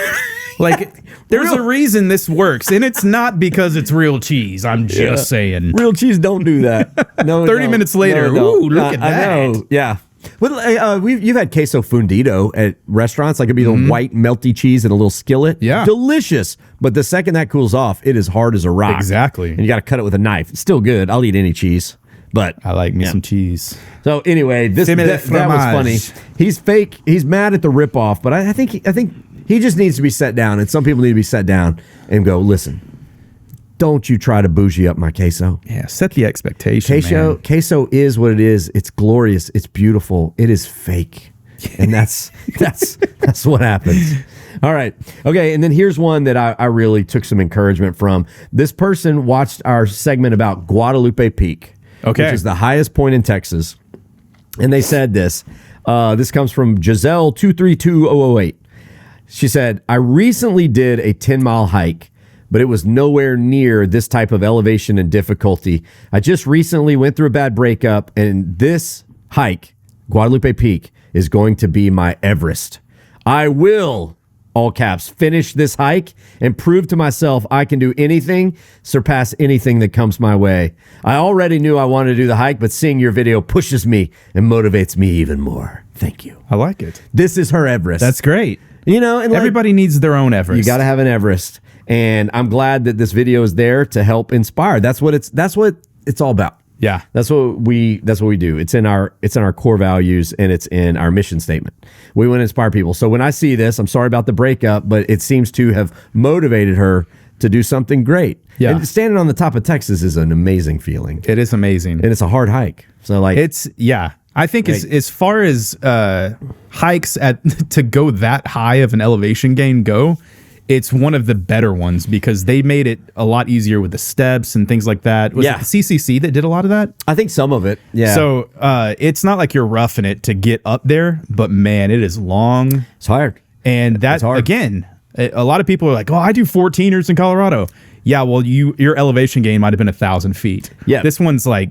Like, there's a reason this works, and it's not because it's real cheese. I'm just saying. Real cheese don't do that. No, 30 minutes later, ooh, look at that. I know. Yeah. Well, you've had queso fundido at restaurants. Like it'd be the white melty cheese in a little skillet. Yeah. Delicious. But the second that cools off, it is hard as a rock. Exactly. And you got to cut it with a knife. It's still good. I'll eat any cheese. But I like me some cheese. So anyway, that was funny. He's fake. He's mad at the ripoff, but I think he just needs to be set down, and some people need to be set down and go, listen, don't you try to bougie up my queso. Yeah, set the expectation, man. Queso is what it is. It's glorious. It's beautiful. It is fake. And that's what happens. All right. Okay, and then here's one that I really took some encouragement from. This person watched our segment about Guadalupe Peak, which is the highest point in Texas. And they said this. This comes from Giselle 232008. She said, I recently did a 10-mile hike, but it was nowhere near this type of elevation and difficulty. I just recently went through a bad breakup, and this hike, Guadalupe Peak, is going to be my Everest. I will, all caps, finish this hike and prove to myself I can do anything, surpass anything that comes my way. I already knew I wanted to do the hike, but seeing your video pushes me and motivates me even more. Thank you. I like it. This is her Everest. That's great. And everybody needs their own Everest. You got to have an Everest. And I'm glad that this video is there to help inspire. That's what it's all about. Yeah. That's what we do. It's in our core values, and it's in our mission statement. We want to inspire people. So when I see this, I'm sorry about the breakup, but it seems to have motivated her to do something great. Yeah. And standing on the top of Texas is an amazing feeling. It is amazing. And it's a hard hike. So I think as far as hikes to go that high of an elevation gain go, it's one of the better ones because they made it a lot easier with the steps and things like that. Was it the CCC that did a lot of that? I think some of it. Yeah. So it's not like you're roughing it to get up there, but man, it is long. It's hard. And that, again, a lot of people are like, oh, I do 14ers in Colorado. Yeah, well, your elevation gain might have been 1,000 feet. Yeah. This one's like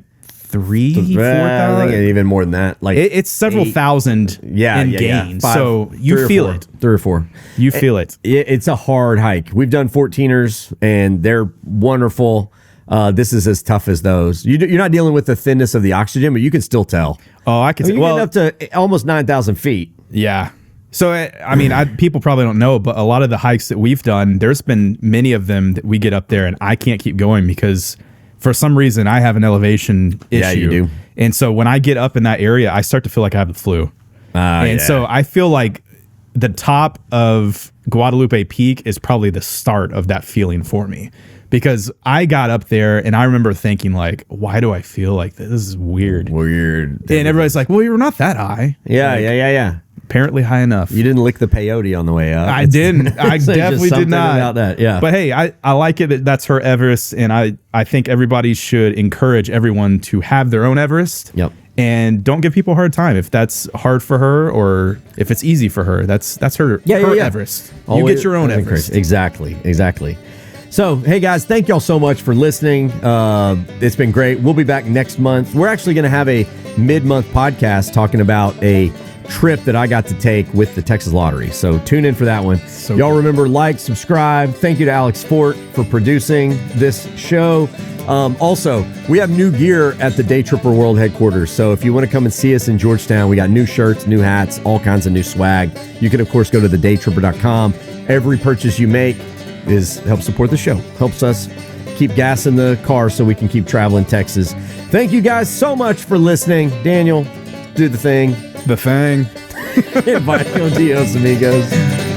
4,000, even more than that. Like it's several thousand in gain. So you feel it. 3 or 4. You feel it. It's a hard hike. We've done 14ers and they're wonderful. This is as tough as those. You're not dealing with the thinness of the oxygen, but you can still tell. Oh, I can. You get up to almost 9,000 feet. Yeah. So I mean, people probably don't know, but a lot of the hikes that we've done, there's been many of them that we get up there and I can't keep going because for some reason, I have an elevation issue. Yeah, you do. And so when I get up in that area, I start to feel like I have the flu. So I feel like the top of Guadalupe Peak is probably the start of that feeling for me. Because I got up there and I remember thinking like, why do I feel like this? This is weird. Weird. And everybody's like, well, you're not that high. Yeah. Apparently high enough. You didn't lick the peyote on the way up. I didn't. I definitely did not. About that, yeah. But hey, I like it that's her Everest, and I think everybody should encourage everyone to have their own Everest. Yep. And don't give people a hard time if that's hard for her or if it's easy for her. That's her Everest. You get your own Everest. Exactly. So, hey guys, thank y'all so much for listening. It's been great. We'll be back next month. We're actually going to have a mid-month podcast talking about a trip that I got to take with the Texas Lottery. So tune in for that one. So y'all remember, like, subscribe. Thank you to Alex Fort for producing this show. Also, we have new gear at the Day Tripper World headquarters. So if you want to come and see us in Georgetown, we got new shirts, new hats, all kinds of new swag. You can, of course, go to thedaytripper.com. Every purchase you make helps support the show. Helps us keep gas in the car so we can keep traveling Texas. Thank you guys so much for listening. Daniel, do the thing. The thing. Bye, Dios amigos.